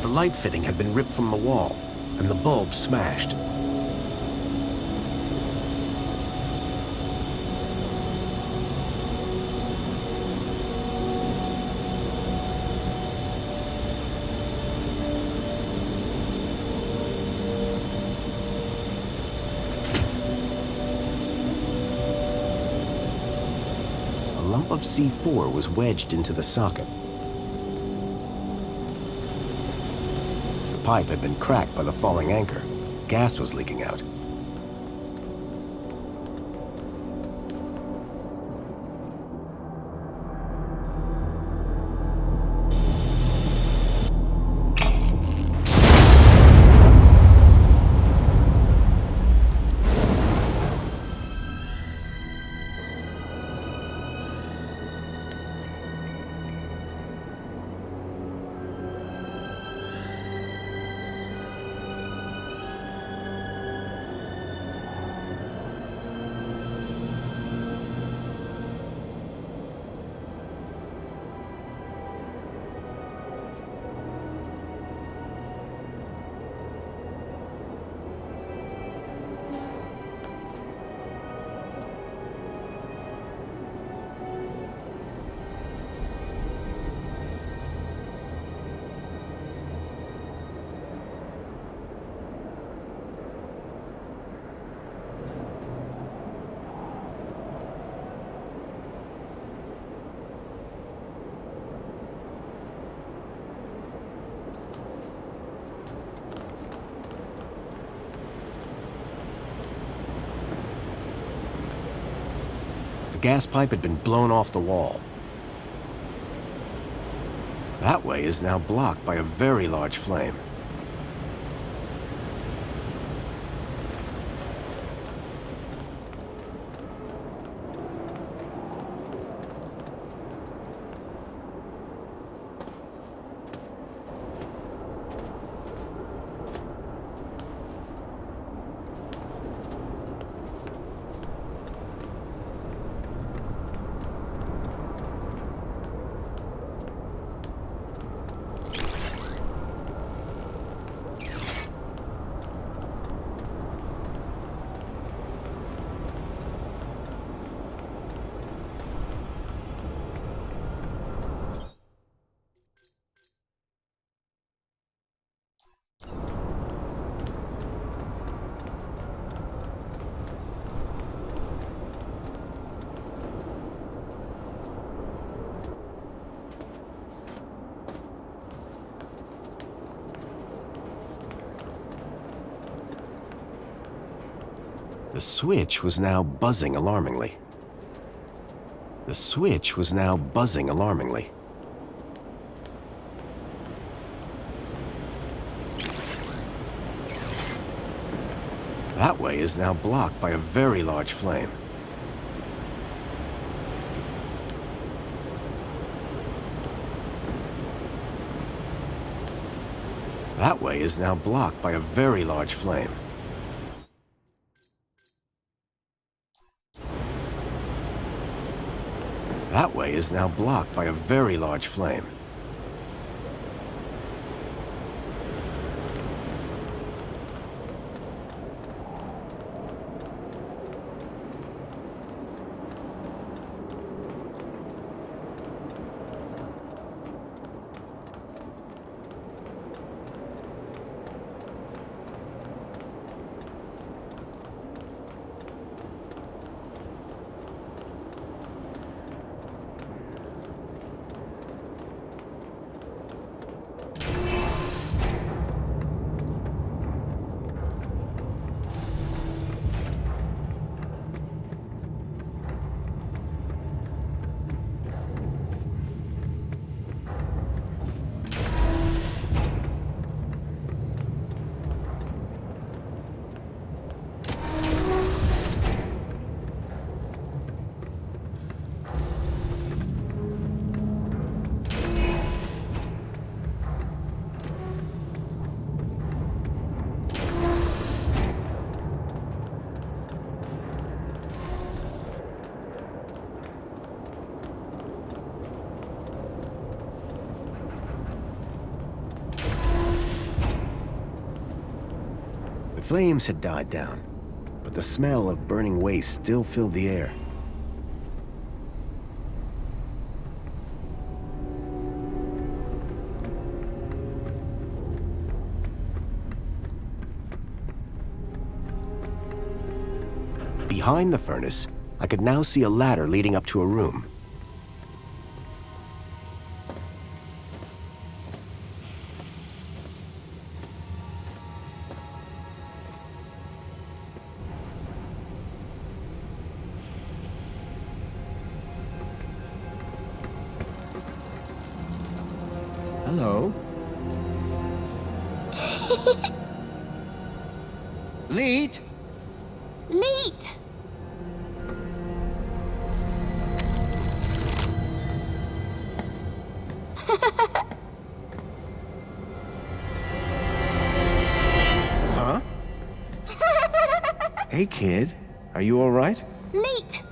light fitting had been ripped from the wall, and the bulb smashed. A lump of C4 was wedged into the socket. The pipe had been cracked by the falling anchor. Gas was leaking out. The gas pipe had been blown off the wall. That way is now blocked by a very large flame. The switch was now buzzing alarmingly. The switch was now buzzing alarmingly. That way is now blocked by a very large flame. That way is now blocked by a very large flame. That way is now blocked by a very large flame. The flames had died down, but the smell of burning waste still filled the air. Behind the furnace, I could now see a ladder leading up to a room. Hello? Leet? Leet! Huh? Hey, kid. Are you all right? Leet!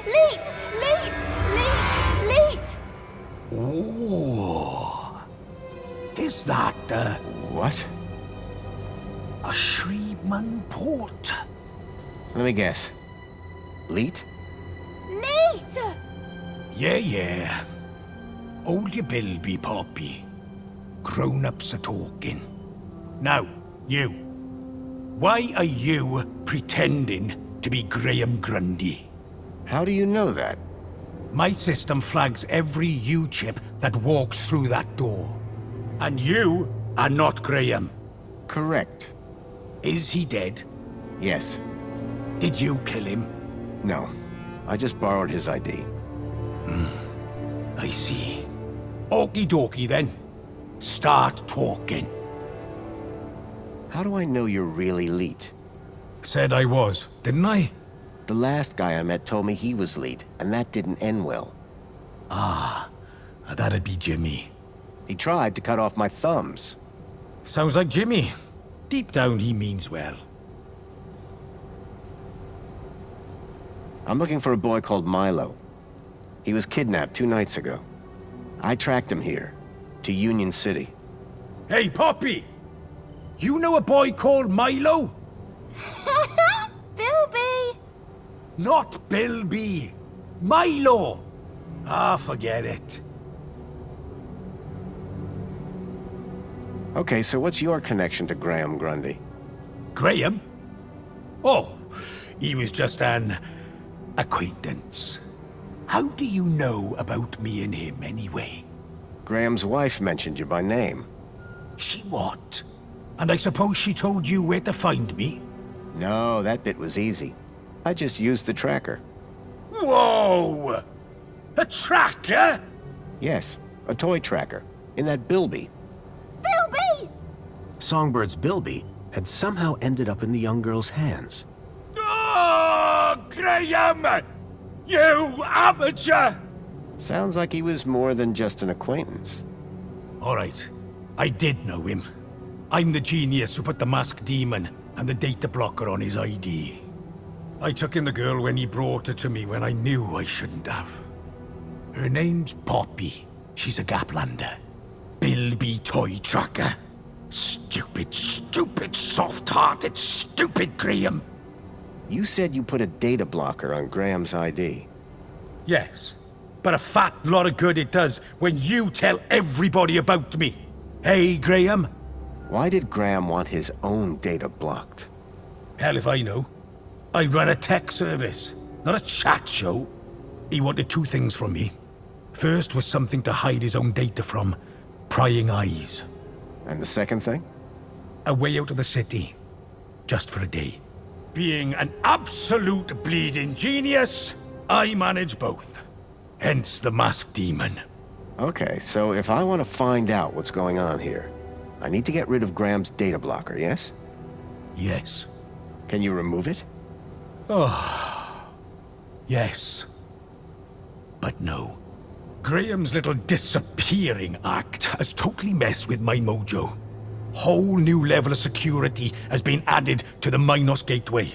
Leet! Leet! Leet! Leet! Oh. Is that, What? a Shreeman port? Let me guess. Leet? Leet! Yeah. Hold your bilby, Poppy. Grown-ups are talking. Now, you. Why are you pretending to be Graham Grundy? How do you know that? My system flags every U-chip that walks through that door. And you are not Graham. Correct. Is he dead? Yes. Did you kill him? No. I just borrowed his ID. I see. Okie dokie then. Start talking. How do I know you're really Leet? Said I was, didn't I? The last guy I met told me he was Leet, and that didn't end well. That'd be Jimmy. He tried to cut off my thumbs. Sounds like Jimmy. Deep down he means well. I'm looking for a boy called Milo. He was kidnapped 2 nights ago. I tracked him here, to Union City. Hey, Poppy! You know a boy called Milo? Bilby! Not Bilby. Milo! Forget it. Okay, so what's your connection to Graham Grundy? Graham? Oh, he was just an acquaintance. How do you know about me and him, anyway? Graham's wife mentioned you by name. She what? And I suppose she told you where to find me? No, that bit was easy. I just used the tracker. Whoa! A tracker? Yes, a toy tracker, in that Bilby. Bilby! Songbird's Bilby had somehow ended up in the young girl's hands. Oh, Graham! You amateur! Sounds like he was more than just an acquaintance. All right, I did know him. I'm the genius who put the masked demon and the data blocker on his ID. I took in the girl when he brought her to me when I knew I shouldn't have. Her name's Poppy. She's a Gaplander. Bilby toy tracker. Stupid, soft-hearted, stupid Graham. You said you put a data blocker on Graham's ID. Yes, but a fat lot of good it does when you tell everybody about me. Hey, Graham? Why did Graham want his own data blocked? Hell if I know. I run a tech service, not a chat show. He wanted 2 things from me. First was something to hide his own data from. Prying eyes. And the second thing? A way out of the city. Just for a day. Being an absolute bleeding genius, I manage both. Hence the masked demon. Okay, so if I want to find out what's going on here, I need to get rid of Graham's data blocker, yes? Yes. Can you remove it? Yes. But no. Graham's little disappearing act has totally messed with my mojo. Whole new level of security has been added to the Minos Gateway.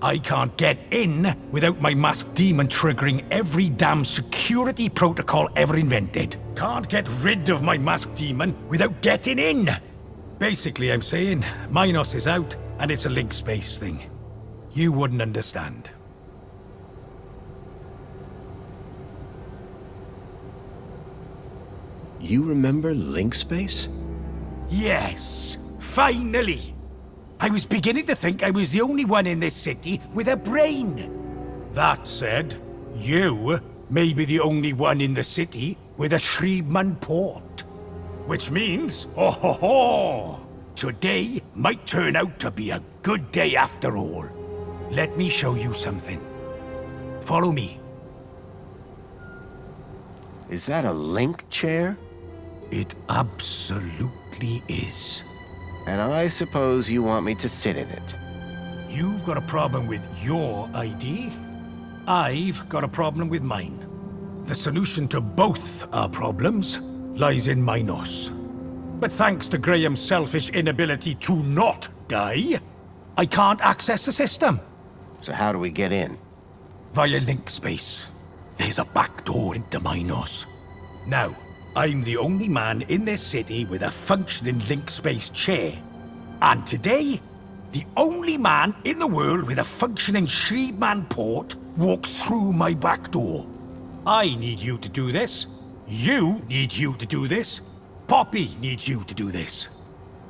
I can't get in without my masked demon triggering every damn security protocol ever invented. Can't get rid of my masked demon without getting in. Basically, I'm saying Minos is out, and it's a link space thing. You wouldn't understand. You remember Link Space? Yes, finally! I was beginning to think I was the only one in this city with a brain. That said, you may be the only one in the city with a Shriman port. Which means, oh ho ho! Today might turn out to be a good day after all. Let me show you something. Follow me. Is that a Link chair? It absolutely is. And I suppose you want me to sit in it. You've got a problem with your ID. I've got a problem with mine. The solution to both our problems lies in Minos. But thanks to Graham's selfish inability to not die, I can't access the system. So how do we get in? Via link space. There's a back door into Minos. Now, I'm the only man in this city with a functioning link space chair. And today, the only man in the world with a functioning Shriman port walks through my back door. I need you to do this. You need you to do this. Poppy needs you to do this.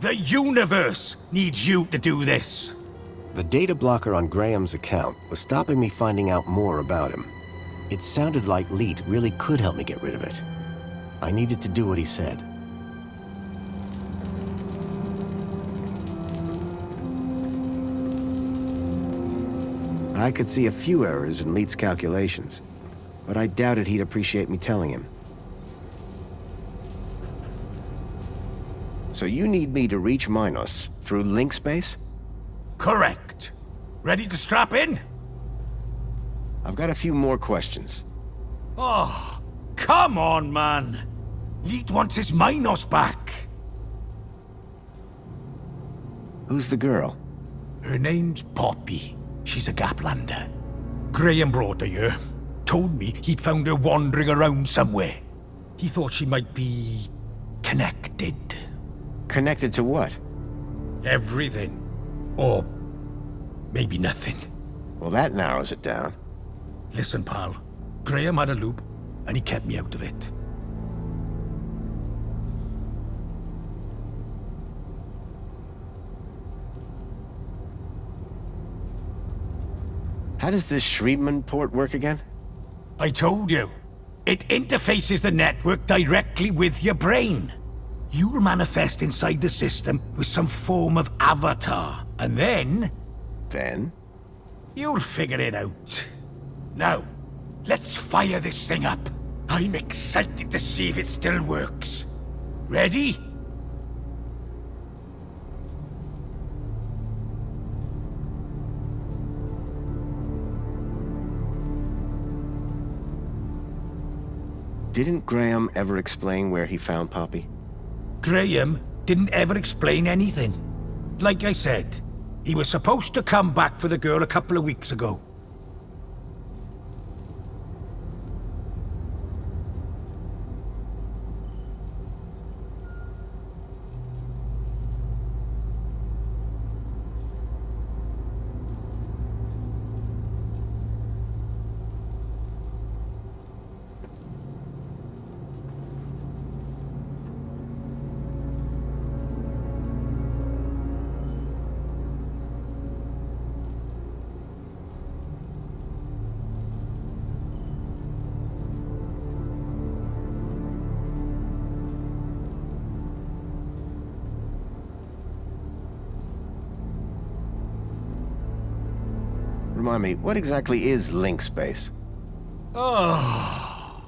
The universe needs you to do this. The data blocker on Graham's account was stopping me finding out more about him. It sounded like Leet really could help me get rid of it. I needed to do what he said. I could see a few errors in Leet's calculations, but I doubted he'd appreciate me telling him. So you need me to reach Minos through link space? Correct. Ready to strap in? I've got a few more questions. Oh, come on, man. Leet wants his Minos back. Who's the girl? Her name's Poppy. She's a Gaplander. Graham brought her here. Told me he'd found her wandering around somewhere. He thought she might be connected. Connected to what? Everything. Or maybe nothing. Well, that narrows it down. Listen, pal. Graham had a loop, and he kept me out of it. How does this Shriman port work again? I told you. It interfaces the network directly with your brain. You'll manifest inside the system with some form of avatar, and then... Then? You'll figure it out. Now, let's fire this thing up. I'm excited to see if it still works. Ready? Didn't Graham ever explain where he found Poppy? Graham didn't ever explain anything. Like I said, he was supposed to come back for the girl a couple of weeks ago. Remind me, what exactly is link space? Oh.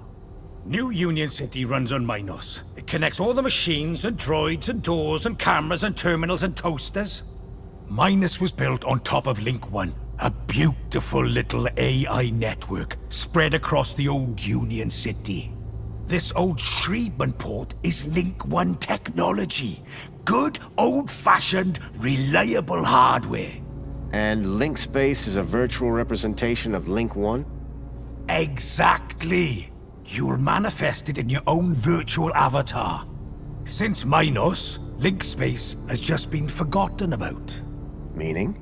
New Union City runs on Minos. It connects all the machines and droids and doors and cameras and terminals and toasters. Minos was built on top of Link 1, a beautiful little AI network spread across the old Union City. This old Shriman port is Link 1 technology. Good, old-fashioned, reliable hardware. And link space is a virtual representation of Link 1? Exactly. You'll manifest it in your own virtual avatar. Since Minos, link space has just been forgotten about. Meaning?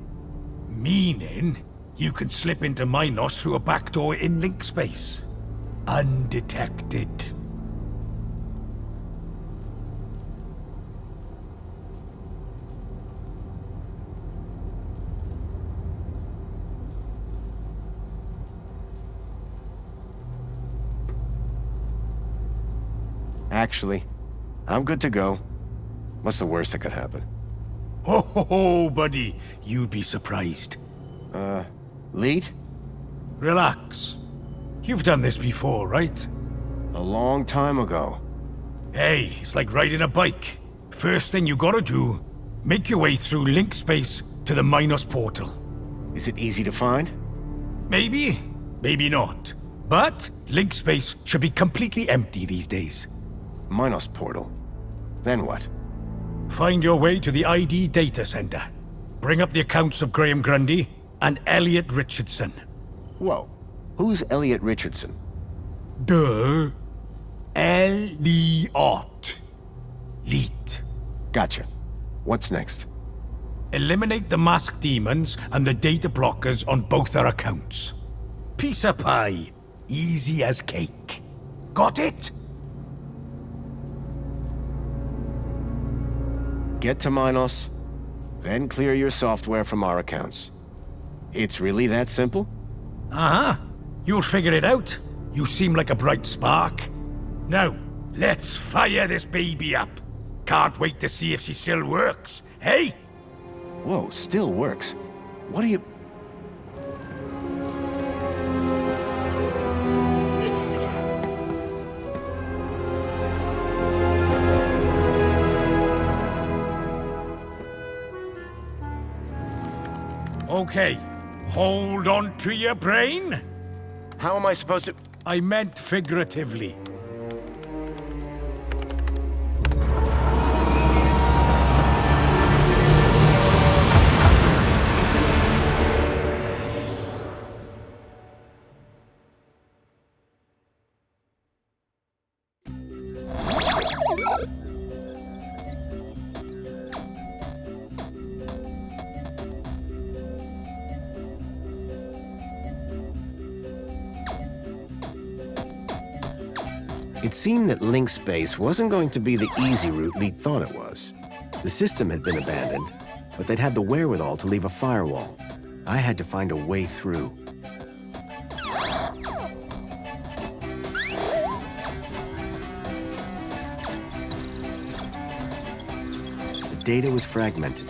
Meaning, you can slip into Minos through a back door in link space. Undetected. Actually, I'm good to go. What's the worst that could happen? Ho ho ho, buddy. You'd be surprised. Leet? Relax. You've done this before, right? A long time ago. Hey, it's like riding a bike. First thing you gotta do, make your way through link space to the Minos portal. Is it easy to find? Maybe, maybe not. But link space should be completely empty these days. Minos portal. Then what? Find your way to the ID data center. Bring up the accounts of Graham Grundy and Elliot Richardson. Whoa. Who's Elliot Richardson? Duh. Elliot. Leet. Gotcha. What's next? Eliminate the masked demons and the data blockers on both our accounts. Piece of pie. Easy as cake. Got it? Get to Minos, then clear your software from our accounts. It's really that simple? Uh-huh. You'll figure it out. You seem like a bright spark. Now, let's fire this baby up. Can't wait to see if she still works, hey? Whoa, still works. What do you... Okay, hold on to your brain. How am I supposed to... I meant figuratively. It seemed that link space wasn't going to be the easy route Leet thought it was. The system had been abandoned, but they'd had the wherewithal to leave a firewall. I had to find a way through. The data was fragmented.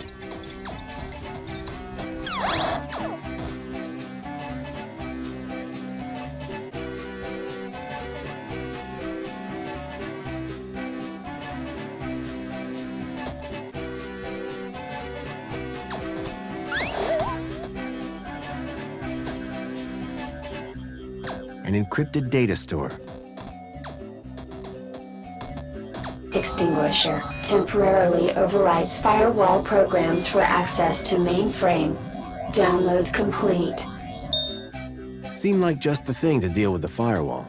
An encrypted data store. Extinguisher temporarily overrides firewall programs for access to mainframe. Download complete. Seemed like just the thing to deal with the firewall.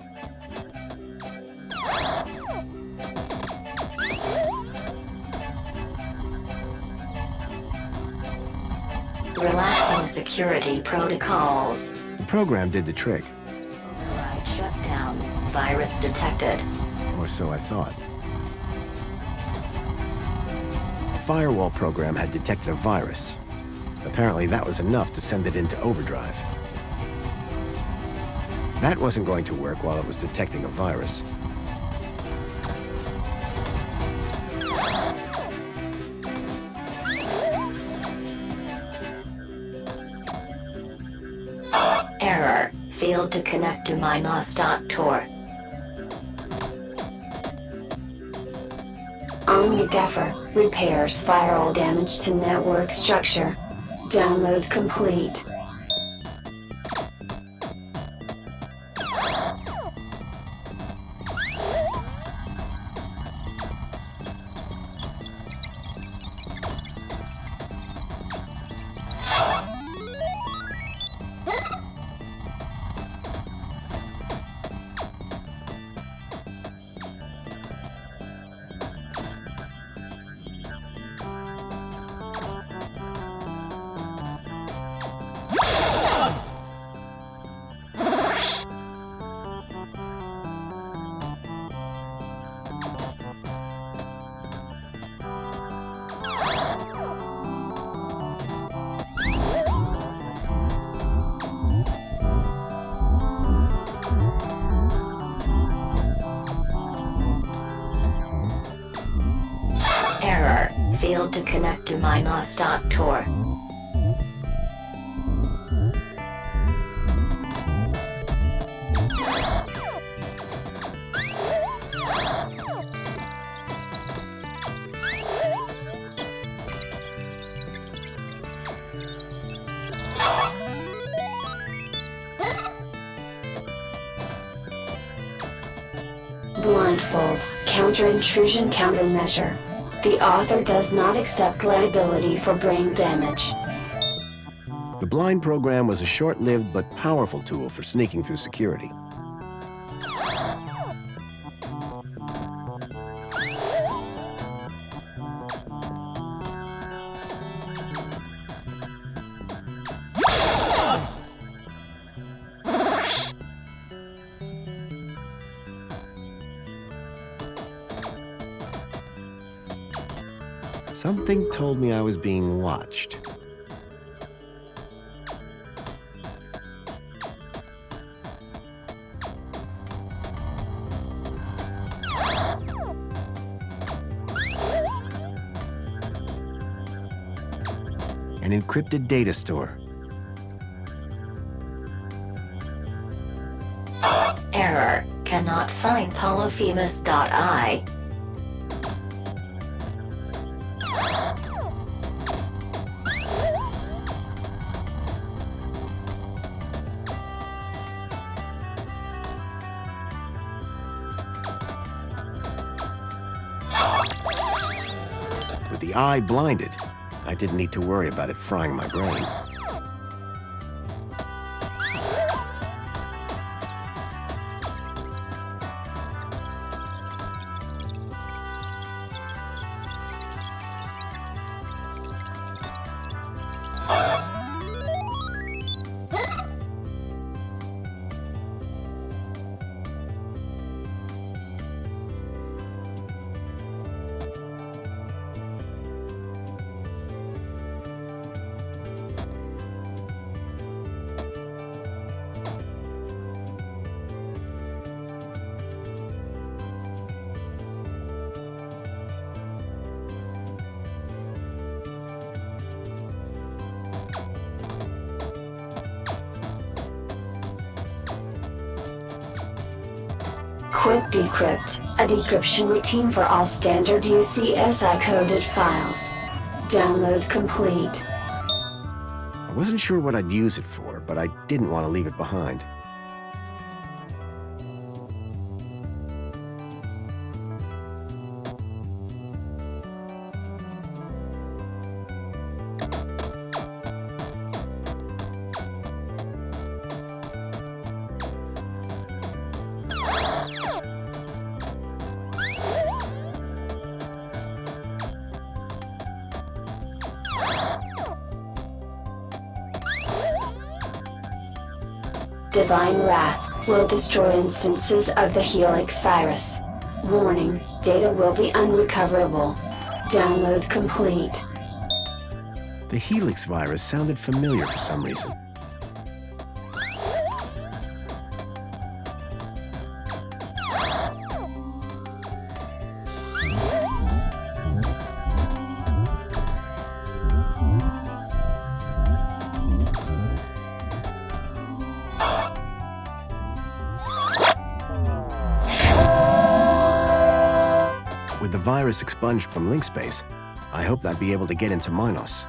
Relaxing security protocols. The program did the trick, Override shutdown. Virus detected. or so I thought. The firewall program had detected a virus. Apparently that was enough to send it into overdrive. That wasn't going to work while it was detecting a virus. Error. Failed to connect to Minos.tor. OmniGaffer repairs firewall damage to network structure. Download complete. failed to connect to Minos.tor. Blindfold, counter-intrusion countermeasure. The author does not accept liability for brain damage. The blind program was a short-lived but powerful tool for sneaking through security. Something told me I was being watched. An encrypted data store. Error. Cannot find Polyphemus.I. With the eye blinded, I didn't need to worry about it frying my brain. Quick Decrypt, a decryption routine for all standard UCSI coded files. Download complete. I wasn't sure what I'd use it for, but I didn't want to leave it behind. Divine Wrath will destroy instances of the Helix virus. Warning, data will be unrecoverable. Download complete. The Helix virus sounded familiar for some reason. With the virus expunged from LinkSpace, I hoped I'd be able to get into Minos.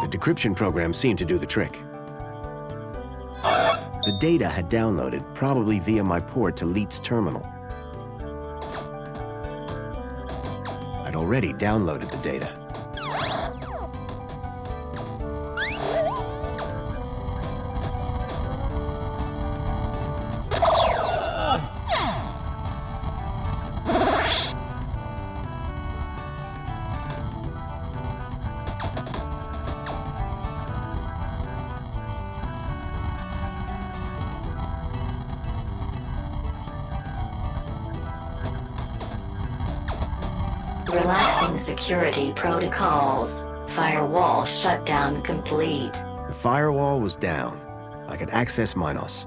The decryption program seemed to do the trick. The data had downloaded, probably via my port to Leet's terminal. I'd already downloaded the data. Relaxing security protocols. Firewall shutdown complete. The firewall was down. I could access Minos.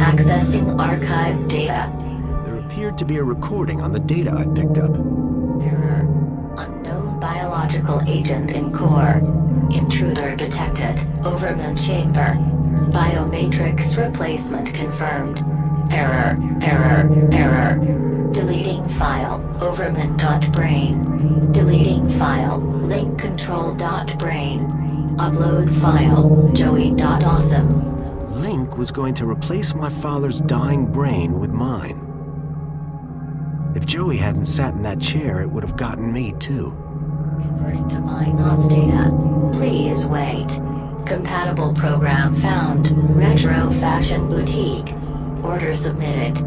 Accessing archive data. There appeared to be a recording on the data I'd picked up. Error. Unknown biological agent in core. Intruder detected. Overman chamber. Biomatrix replacement confirmed. Error. Deleting file. Overman.brain. Deleting file. Link control.brain. Upload file. Joey.awesome. Link was going to replace my father's dying brain with mine. If Joey hadn't sat in that chair, it would have gotten me too. Converting to Minos data. Please wait. Compatible program found. Retro Fashion Boutique. Order submitted.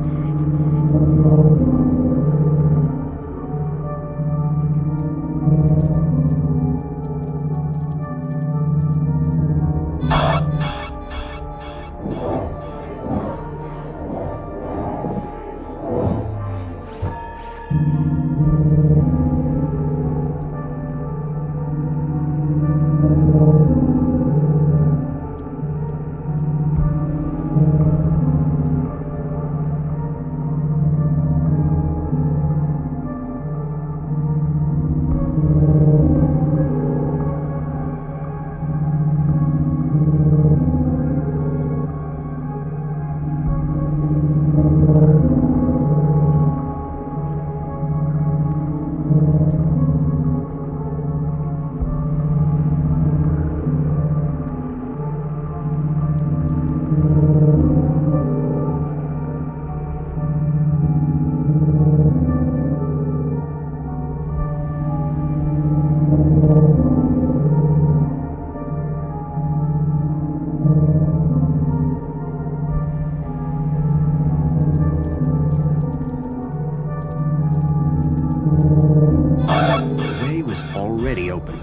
Already open.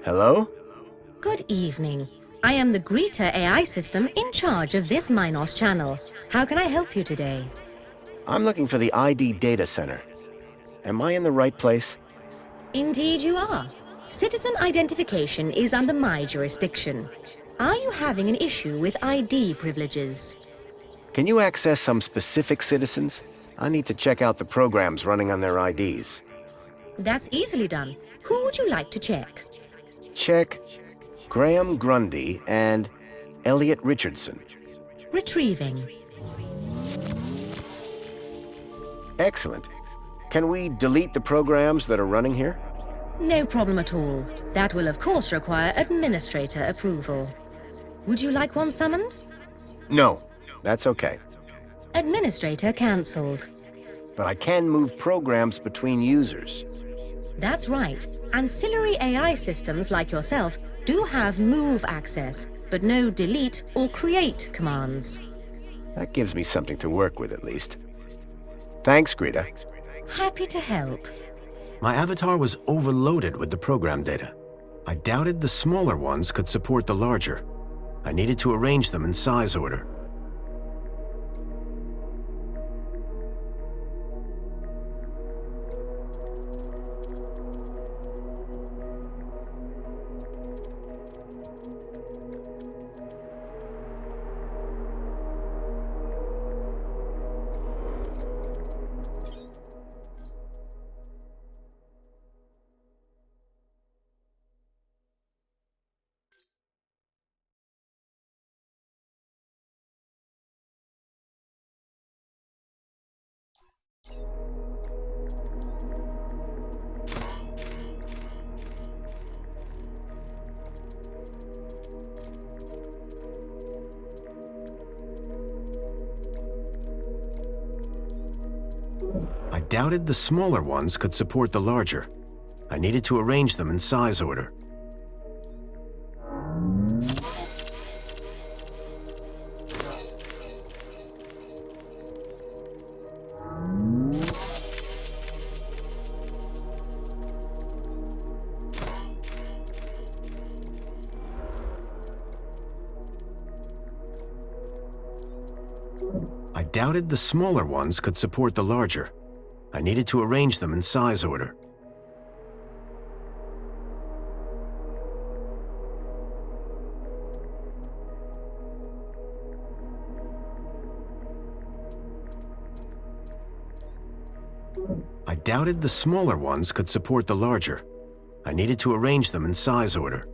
Hello? Good evening. I am the Greeter AI system in charge of this Minos channel. How can I help you today? I'm looking for the ID data center. Am I in the right place? Indeed you are. Citizen identification is under my jurisdiction. Are you having an issue with ID privileges? Can you access some specific citizens? I need to check out the programs running on their IDs. That's easily done. Who would you like to check? Check Graham Grundy and Elliot Richardson. Retrieving. Excellent. Can we delete the programs that are running here? No problem at all. That will of course require administrator approval. Would you like one summoned? No, that's okay. Administrator cancelled. But I can move programs between users. That's right. Ancillary AI systems like yourself do have move access, but no delete or create commands. That gives me something to work with at least. Thanks, Greta. Happy to help. My avatar was overloaded with the program data. I doubted the smaller ones could support the larger. I needed to arrange them in size order. I doubted the smaller ones could support the larger. I needed to arrange them in size order. I doubted the smaller ones could support the larger. I needed to arrange them in size order. I doubted the smaller ones could support the larger. I needed to arrange them in size order.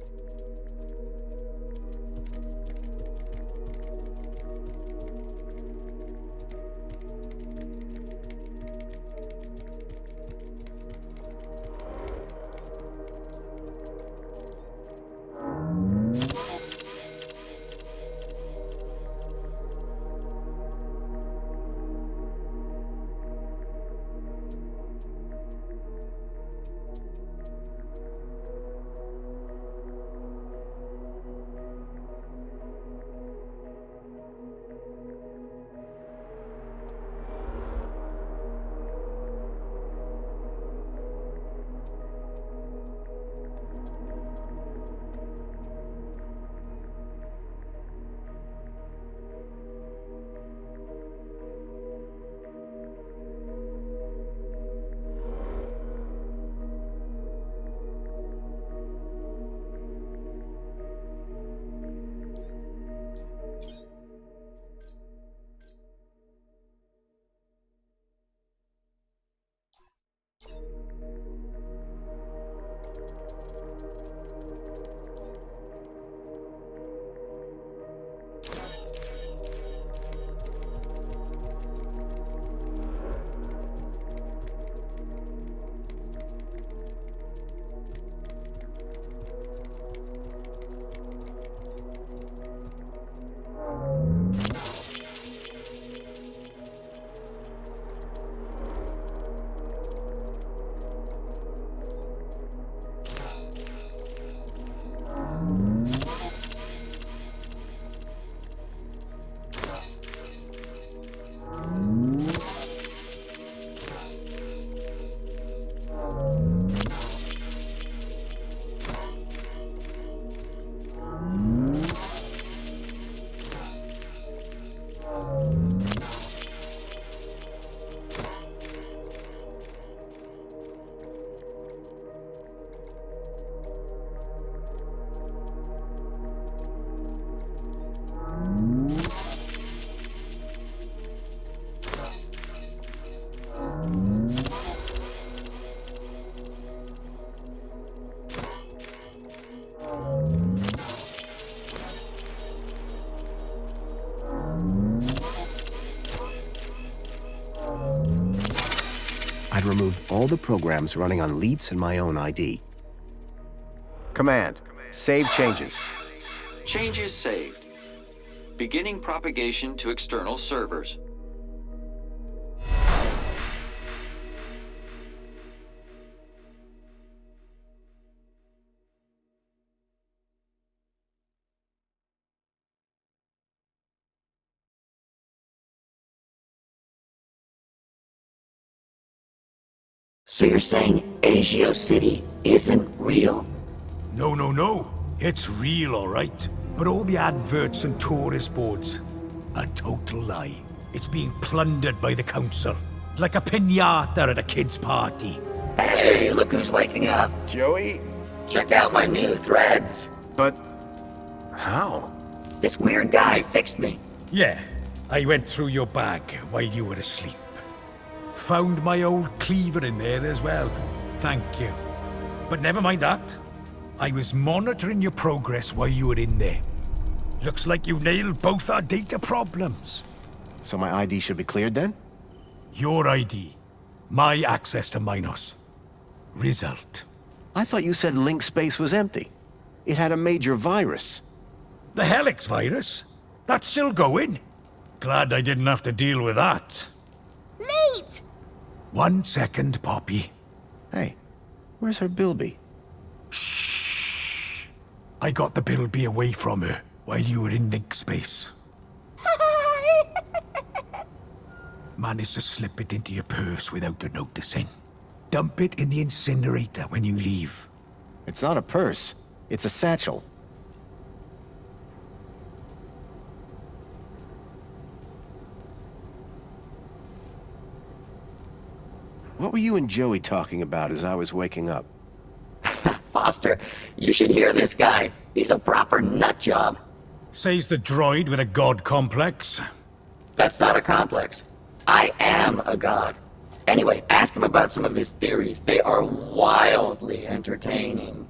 I'd removed all the programs running on Leets and my own ID. Command, save changes. Changes saved. Beginning propagation to external servers. So you're saying Agio City isn't real? No. It's real, all right. But all the adverts and tourist boards, a total lie. It's being plundered by the council, like a piñata at a kid's party. Hey, look who's waking up. Joey? Check out my new threads. But how? This weird guy fixed me. Yeah, I went through your bag while you were asleep. Found my old cleaver in there as well. Thank you. But never mind that. I was monitoring your progress while you were in there. Looks like you nailed both our data problems. So my ID should be cleared then? Your ID. My access to Minos. Result. I thought you said link space was empty. It had a major virus. The Helix virus? That's still going? Glad I didn't have to deal with that. Leet! 1 second, Poppy. Hey, where's her Bilby? Shh. I got the Bilby away from her while you were in link space. Managed to slip it into your purse without her noticing. Dump it in the incinerator when you leave. It's not a purse. It's a satchel. What were you and Joey talking about as I was waking up? Foster, you should hear this guy. He's a proper nut job. Says the droid with a god complex. That's not a complex. I am a god. Anyway, ask him about some of his theories. They are wildly entertaining.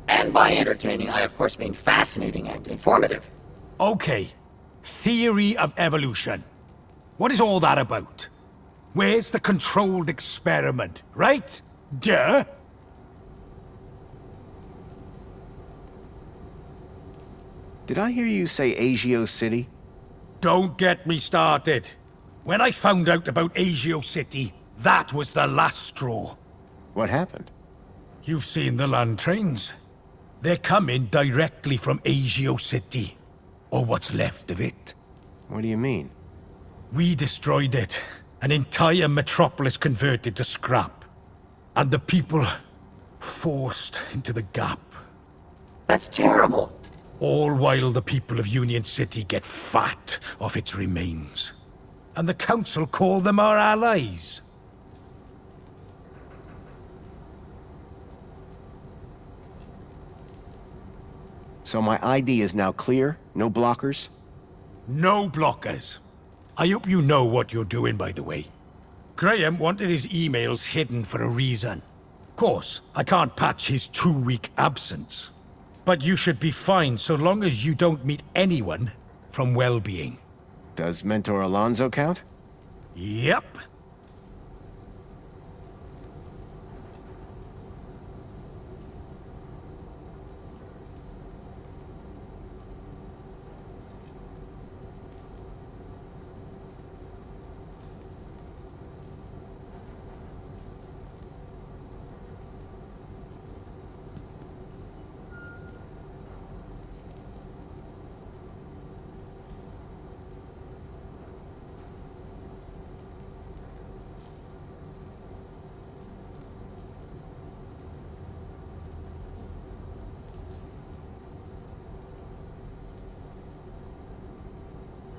And by entertaining, I of course mean fascinating and informative. Okay. Theory of evolution. What is all that about? Where's the controlled experiment, right? Duh! Did I hear you say Agio City? Don't get me started. When I found out about Agio City, that was the last straw. What happened? You've seen the land trains. They're coming directly from Agio City. Or what's left of it. What do you mean? We destroyed it. An entire metropolis converted to scrap. And the people forced into the gap. That's terrible. All while the people of Union City get fat off its remains. And the council call them our allies. So my ID is now clear? No blockers? No blockers. I hope you know what you're doing, by the way. Graham wanted his emails hidden for a reason. Of course, I can't patch his 2-week absence. But you should be fine so long as you don't meet anyone from well-being. Does Mentor Alonso count? Yep.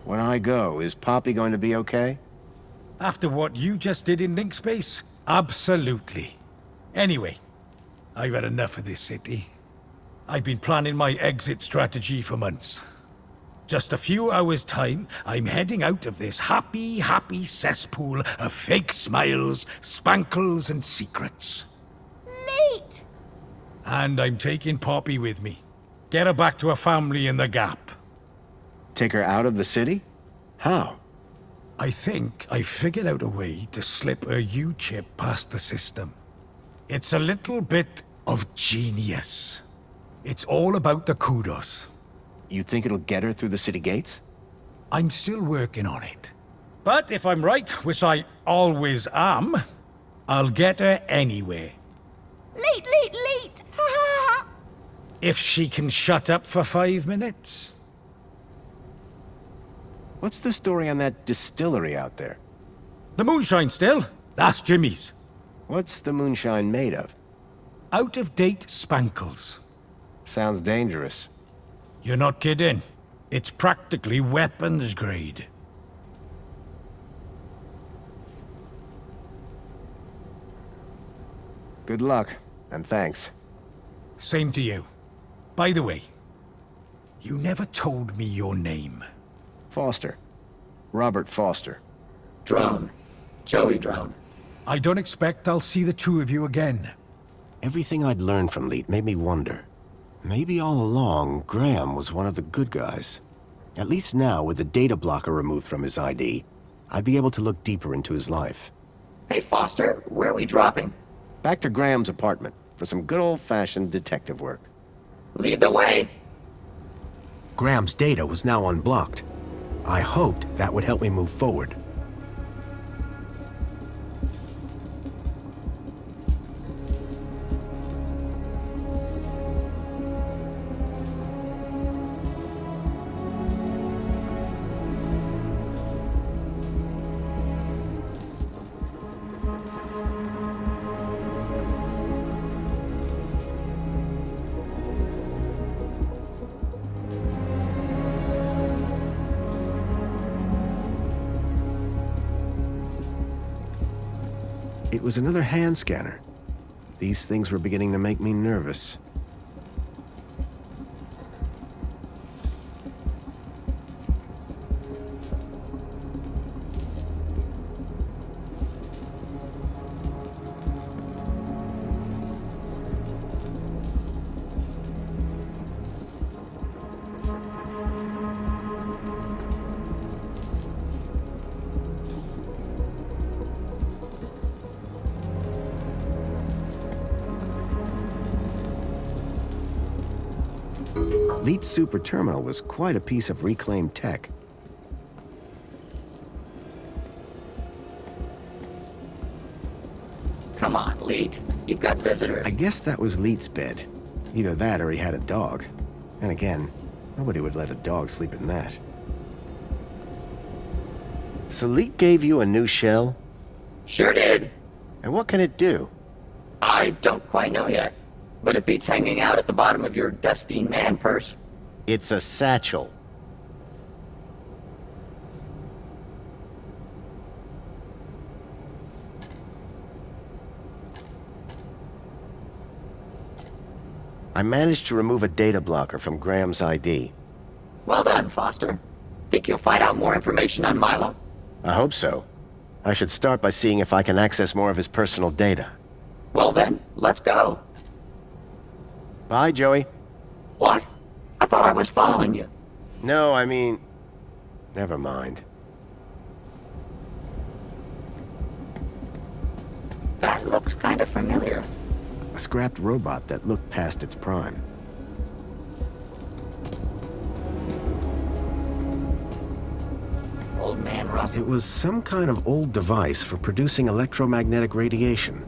When I go, is Poppy going to be okay? After what you just did in Link Space? Absolutely. Anyway, I've had enough of this city. I've been planning my exit strategy for months. Just a few hours' time, I'm heading out of this happy cesspool of fake smiles, spankles, and secrets. Leet! And I'm taking Poppy with me. Get her back to her family in the Gap. Take her out of the city? How? I think I figured out a way to slip a U-chip past the system. It's a little bit of genius. It's all about the kudos. You think it'll get her through the city gates? I'm still working on it. But if I'm right, which I always am, I'll get her anyway. Late, late, late! Ha ha ha! If she can shut up for 5 minutes. What's the story on that distillery out there? The moonshine still? That's Jimmy's. What's the moonshine made of? Out-of-date spankles. Sounds dangerous. You're not kidding. It's practically weapons grade. Good luck, and thanks. Same to you. By the way, you never told me your name. Foster. Robert Foster. Drone. Joey Drone. I don't expect I'll see the two of you again. Everything I'd learned from Leet made me wonder. Maybe all along, Graham was one of the good guys. At least now, with the data blocker removed from his ID, I'd be able to look deeper into his life. Hey, Foster, where are we dropping? Back to Graham's apartment for some good old-fashioned detective work. Lead the way. Graham's data was now unblocked. I hoped that would help me move forward. It was another hand scanner. These things were beginning to make me nervous. Leet's super terminal was quite a piece of reclaimed tech. Come on, Leet. You've got visitors. I guess that was Leet's bed. Either that or he had a dog. And again, nobody would let a dog sleep in that. So Leet gave you a new shell? Sure did. And what can it do? I don't quite know yet, but it beats hanging out at the bottom of your dusty man purse. It's a satchel. I managed to remove a data blocker from Graham's ID. Well done, Foster. Think you'll find out more information on Milo? I hope so. I should start by seeing if I can access more of his personal data. Well then, let's go. Bye, Joey. What? I thought I was following you. No, I mean... Never mind. That looks kind of familiar. A scrapped robot that looked past its prime. Old man Russell. It was some kind of old device for producing electromagnetic radiation.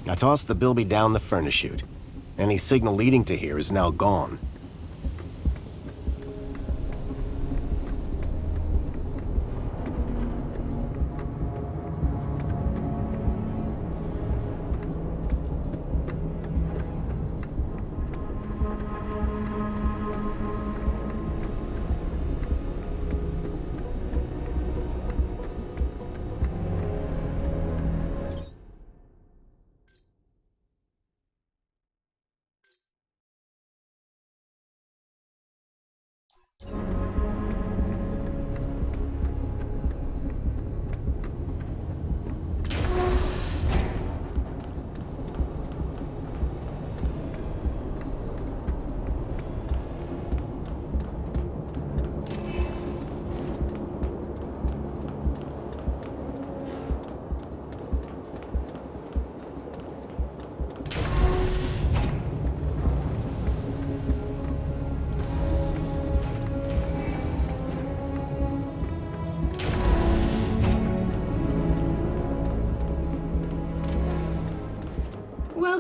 I tossed the bilby down the furnace chute. Any signal leading to here is now gone.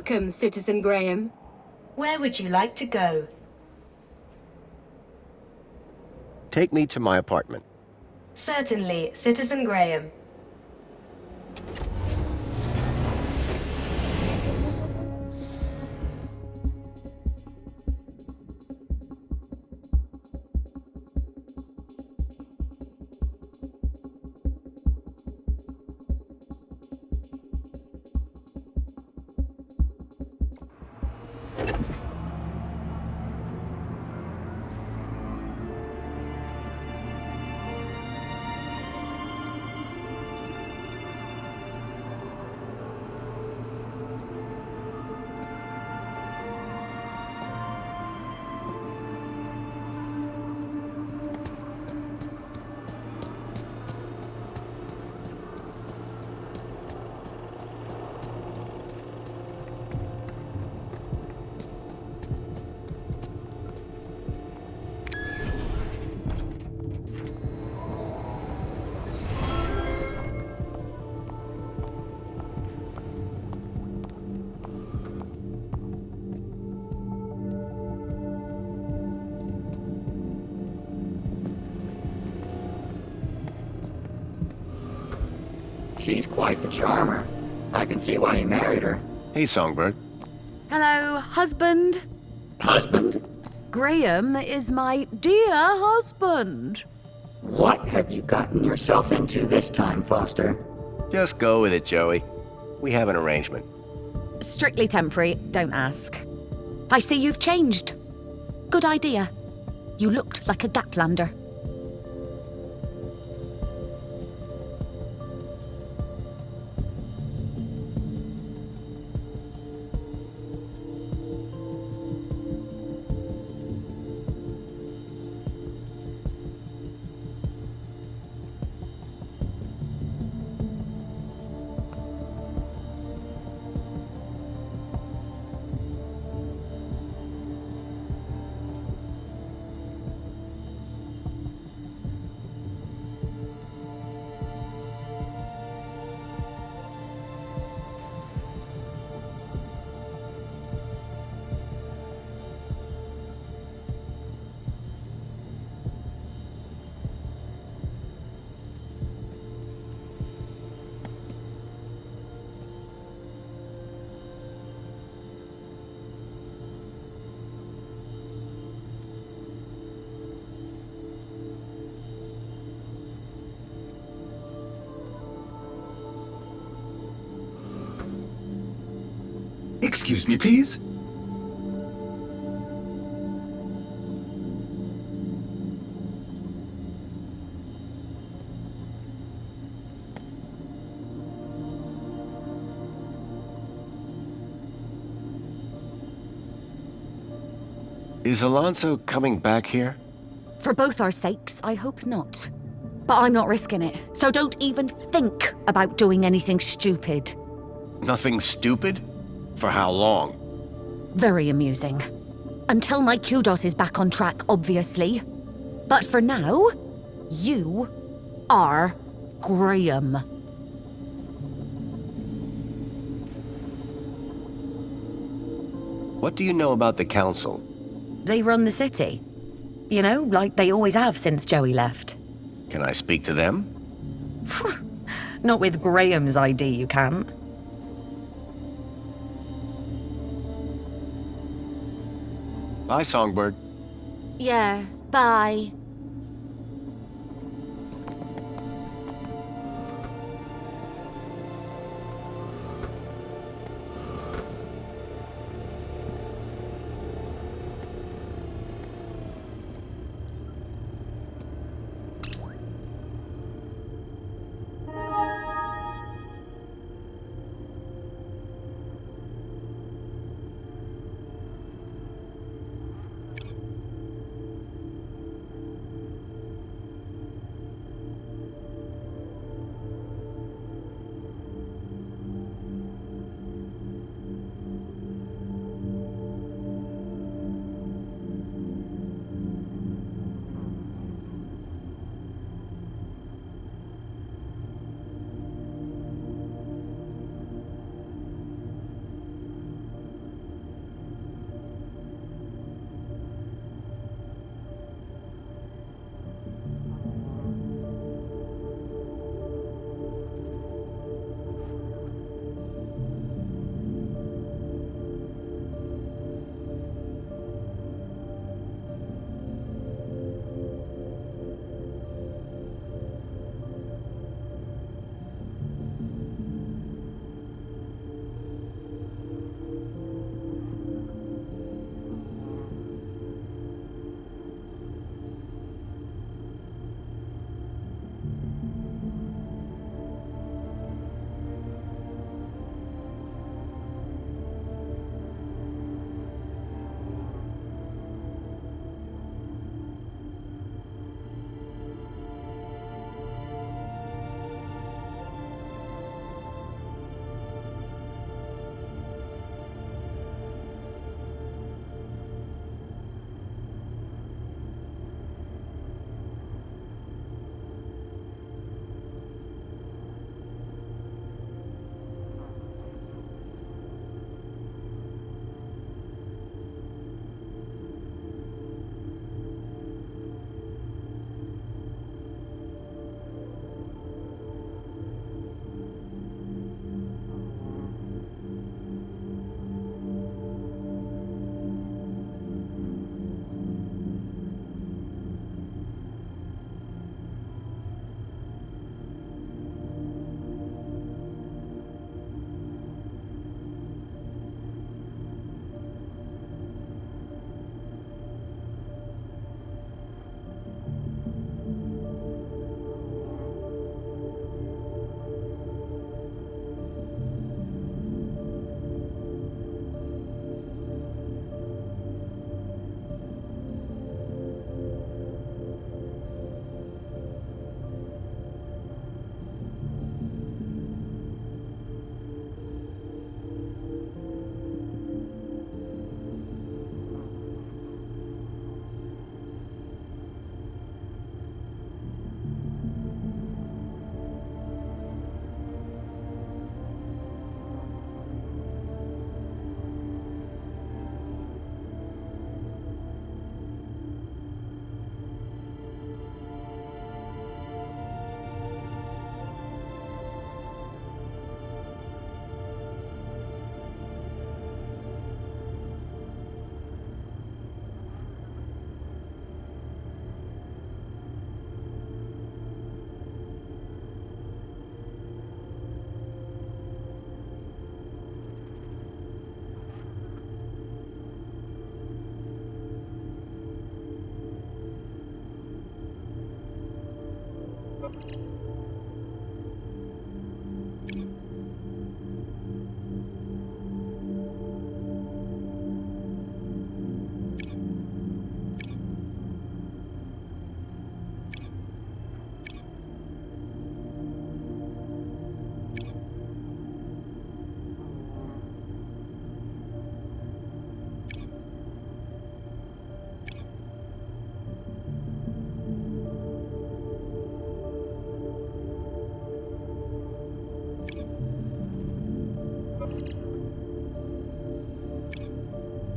Welcome, Citizen Graham. Where would you like to go? Take me to my apartment. Certainly, Citizen Graham. She's quite the charmer. I can see why you married her. Hey, Songbird. Hello, husband. Husband? Graham is my dear husband. What have you gotten yourself into this time, Foster? Just go with it, Joey. We have an arrangement. Strictly temporary, don't ask. I see you've changed. Good idea. You looked like a Gaplander. Excuse me, please. Is Alonso coming back here? For both our sakes, I hope not. But I'm not risking it, so don't even think about doing anything stupid. Nothing stupid? For how long? Very amusing. Until my kudos is back on track, obviously. But for now, you are Graham. What do you know about the Council? They run the city. You know, like they always have since Joey left. Can I speak to them? Not with Graham's ID, you can't. Bye, Songbird. Yeah, bye.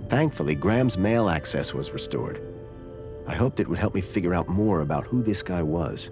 Thankfully, Graham's mail access was restored. I hoped it would help me figure out more about who this guy was.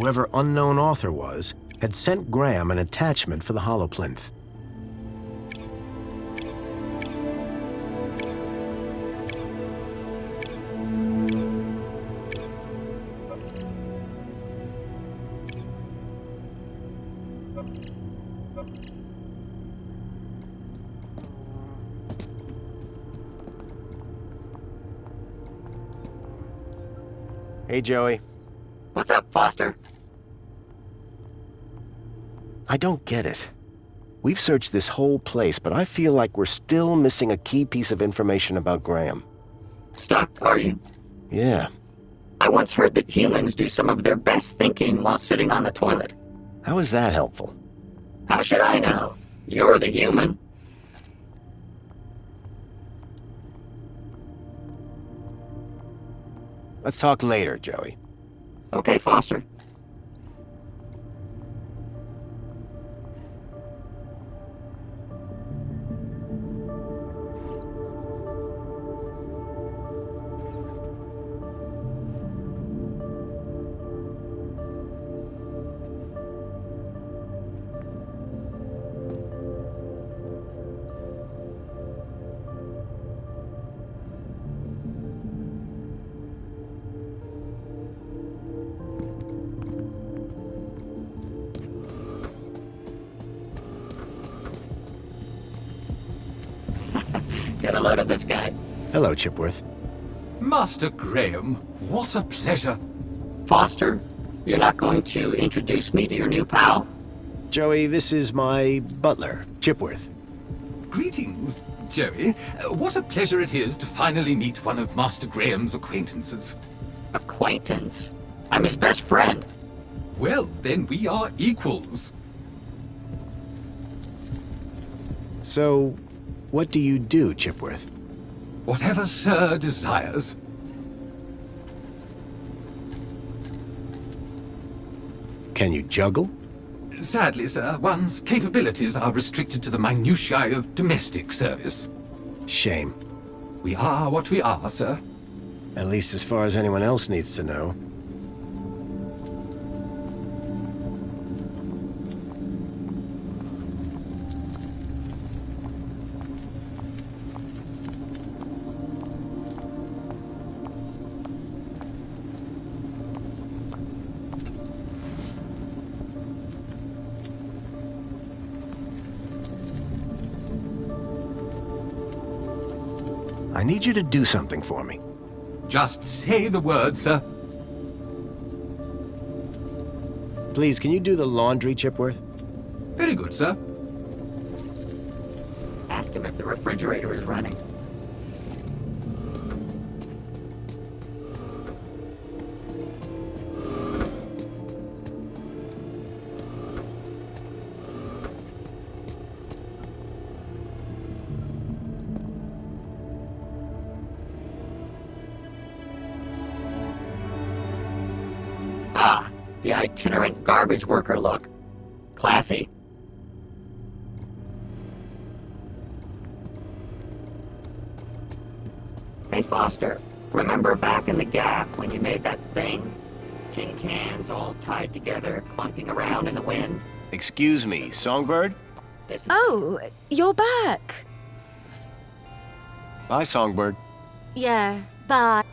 Whoever unknown author was, had sent Graham an attachment for the holoplinth. Hey, Joey. What's up, Foster? I don't get it. We've searched this whole place, but I feel like we're still missing a key piece of information about Graham. Stuck, are you? Yeah. I once heard that humans do some of their best thinking while sitting on the toilet. How is that helpful? How should I know? You're the human. Let's talk later, Joey. Okay, Foster. Get a load of this guy. Hello, Chipworth. Master Graham, what a pleasure. Foster, you're not going to introduce me to your new pal? Joey, this is my butler, Chipworth. Greetings, Joey. What a pleasure it is to finally meet one of Master Graham's acquaintances. Acquaintance? I'm his best friend. Well, then we are equals. So, what do you do, Chipworth? Whatever Sir desires. Can you juggle? Sadly, sir, one's capabilities are restricted to the minutiae of domestic service. Shame. We are what we are, sir. At least as far as anyone else needs to know. I need you to do something for me. Just say the word, sir. Please, can you do the laundry, Chipworth? Very good, sir. Ask him if the refrigerator is running. Ah, the itinerant garbage worker look. Classy. Hey, Foster, remember back in the Gap when you made that thing? Tin cans all tied together, clunking around in the wind? Excuse me, Songbird? Oh, you're back. Bye, Songbird. Yeah, bye.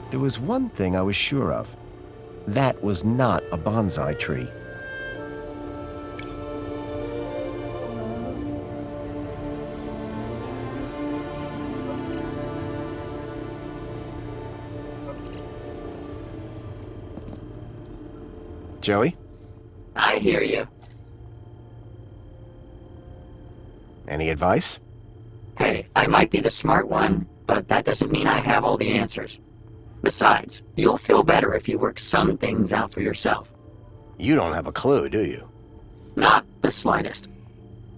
There was one thing I was sure of. That was not a bonsai tree. Joey? I hear you. Any advice? Hey, I might be the smart one, but that doesn't mean I have all the answers. Besides, you'll feel better if you work some things out for yourself. You don't have a clue, do you? Not the slightest.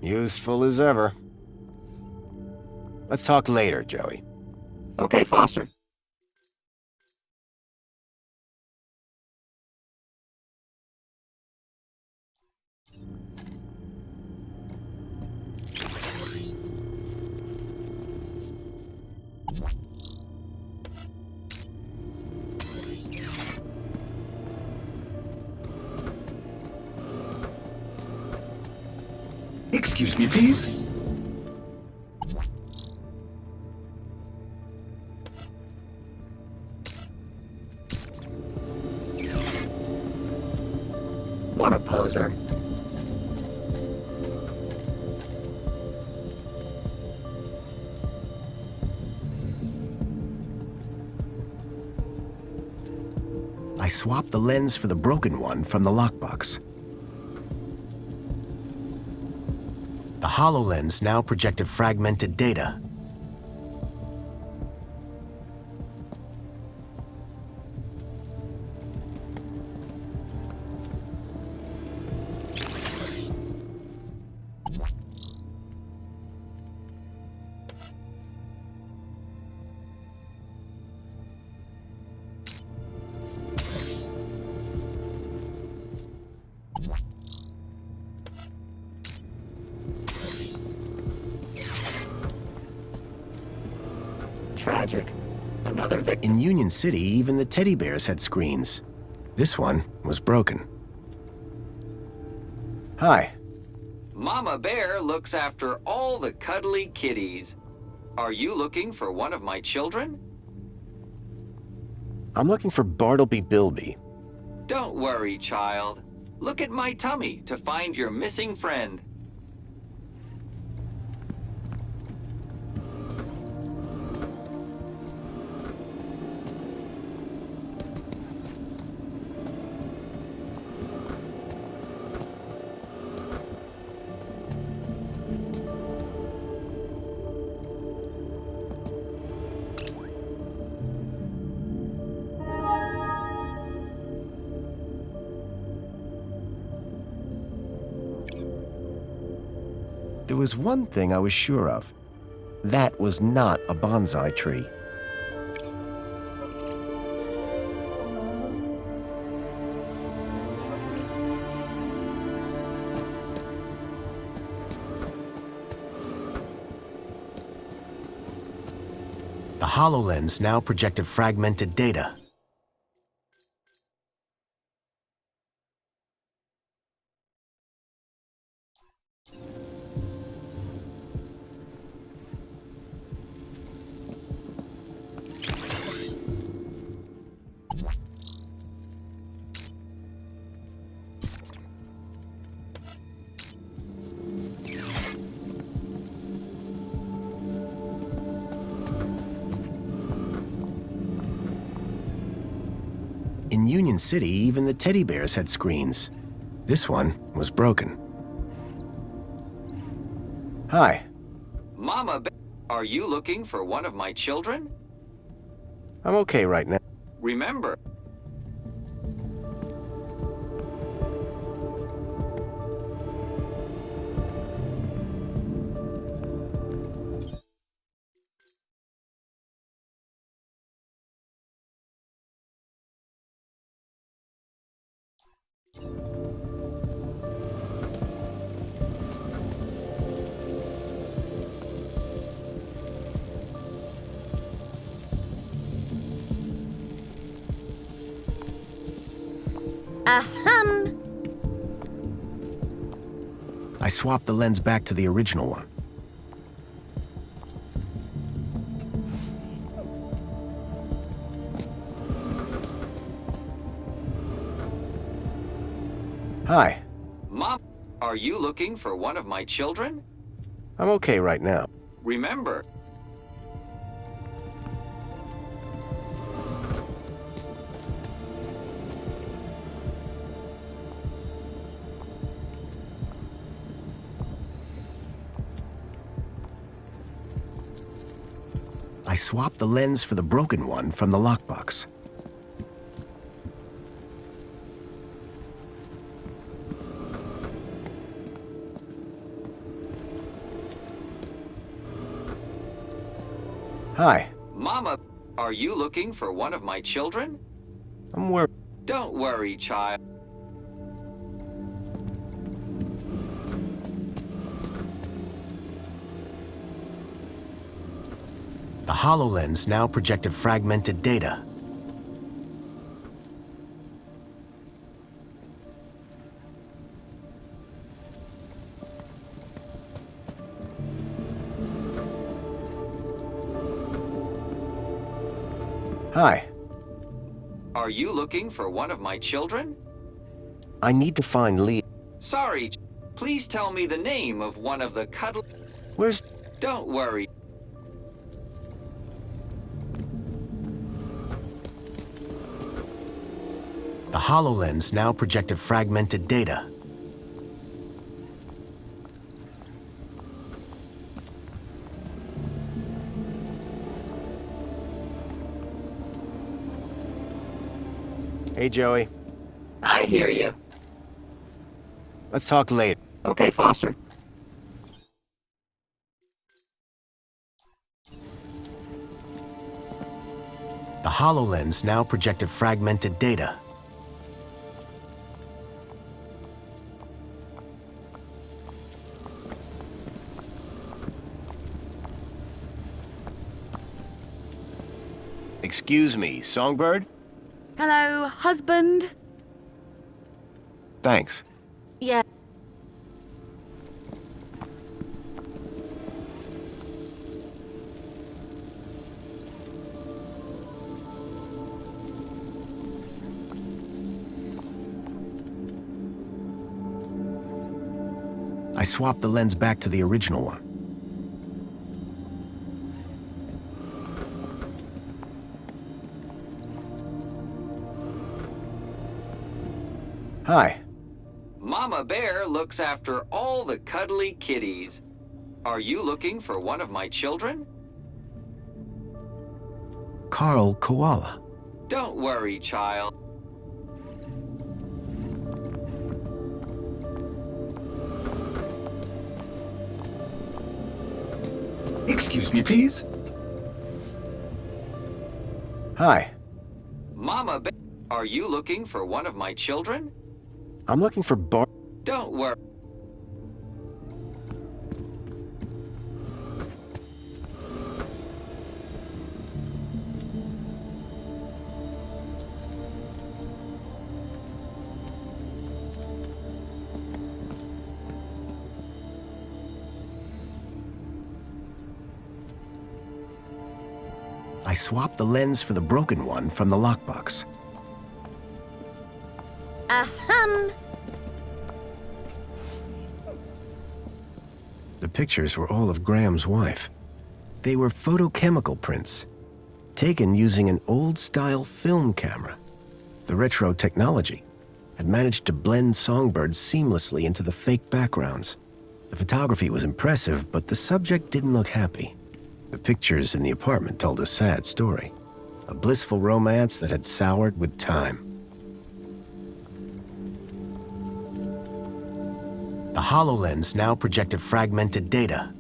Useful as ever. Let's talk later, Joey. Okay, Foster. Excuse me, please. What a poser. I swapped the lens for the broken one from the lockbox. The HoloLens now projected fragmented data. Tragic. Another victim. In Union City, even the teddy bears had screens. This one was broken. Hi. Mama Bear looks after all the cuddly kitties. Are you looking for one of my children? I'm looking for Bartleby Bilby. Don't worry, child. Look at my tummy to find your missing friend. There was one thing I was sure of. That was not a bonsai tree. The HoloLens now projected fragmented data. In Union City, even the teddy bears had screens. This one was broken. Hi. Mama Bear, are you looking for one of my children? I'm okay right now. Remember, Ahem! I swapped the lens back to the original one. Hi. Mom, are you looking for one of my children? I'm okay right now. Remember, I swapped the lens for the broken one from the lockbox. Hi. Mama, are you looking for one of my children? I'm worried. Don't worry, child. The HoloLens now projected fragmented data. Hi. Are you looking for one of my children? I need to find Lee. Sorry, please tell me the name of one of the cuddle... Where's... Don't worry. The HoloLens now projected fragmented data. Hey, Joey. I hear you. Let's talk later. Okay, Foster. The HoloLens now projected fragmented data. Excuse me, Songbird? Hello, husband? Thanks. Yeah. I swapped the lens back to the original one. Hi. Mama Bear looks after all the cuddly kitties. Are you looking for one of my children? Carl Koala. Don't worry, child. Excuse me, please. Hi. Mama Bear, are you looking for one of my children? I'm looking for Bart. Don't worry. I swapped the lens for the broken one from the lockbox. Ahem. The pictures were all of Graham's wife. They were photochemical prints, taken using an old-style film camera. The retro technology had managed to blend songbirds seamlessly into the fake backgrounds. The photography was impressive, but the subject didn't look happy. The pictures in the apartment told a sad story, a blissful romance that had soured with time. The HoloLens now projected fragmented data.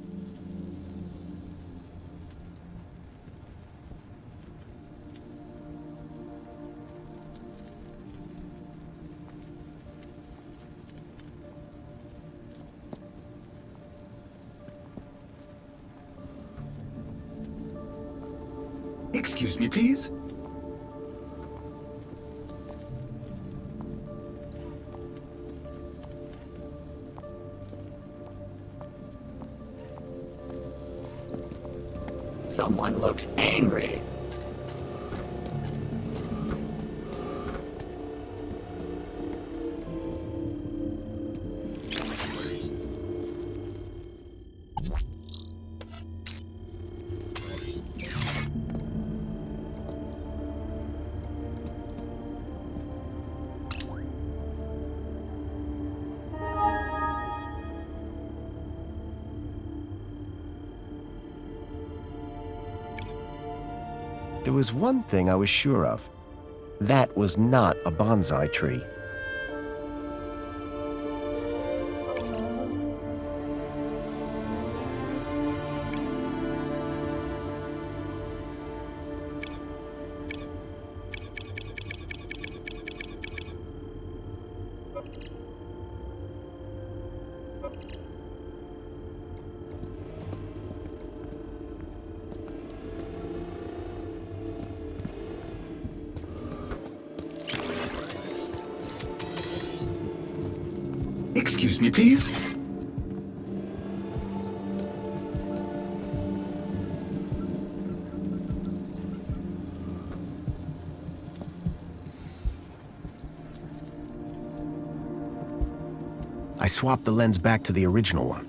Excuse me, please. Someone looks angry. There was one thing I was sure of. That was not a bonsai tree. Excuse me, please. I swapped the lens back to the original one.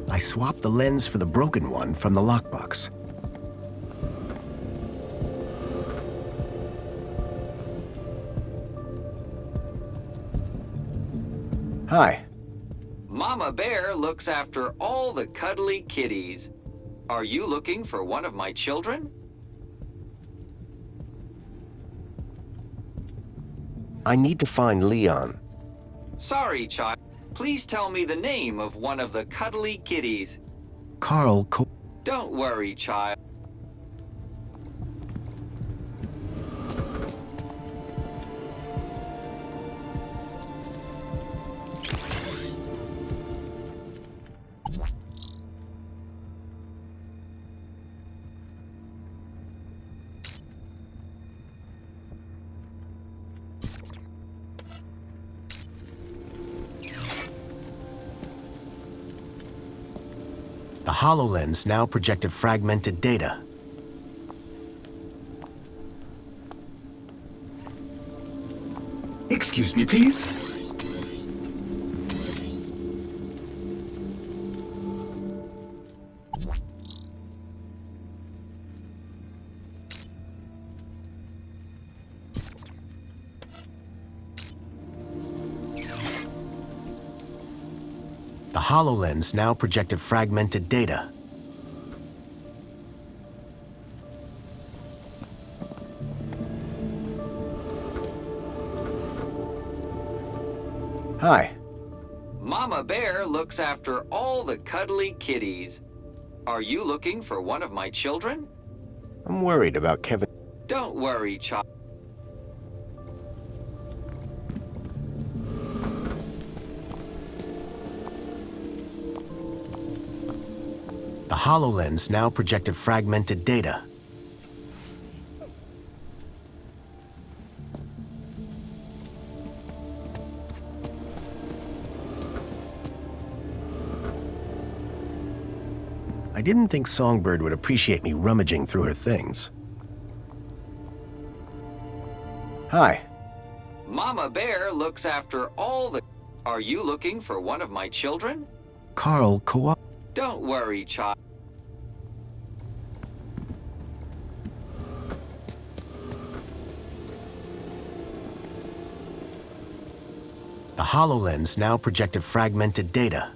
I swapped the lens for the broken one from the lockbox. Hi. Mama Bear looks after all the cuddly kitties. Are you looking for one of my children? I need to find Leon. Sorry, child. Please tell me the name of one of the cuddly kitties. Carl Don't worry, child. The HoloLens now projected fragmented data. Excuse me, please. The HoloLens now projected fragmented data. Hi. Mama Bear looks after all the cuddly kitties. Are you looking for one of my children? I'm worried about Kevin. Don't worry, child. The HoloLens now projected fragmented data. I didn't think Songbird would appreciate me rummaging through her things. Hi. Mama Bear looks after all the... Are you looking for one of my children? Carl Koala. Don't worry, child. The HoloLens now projected fragmented data.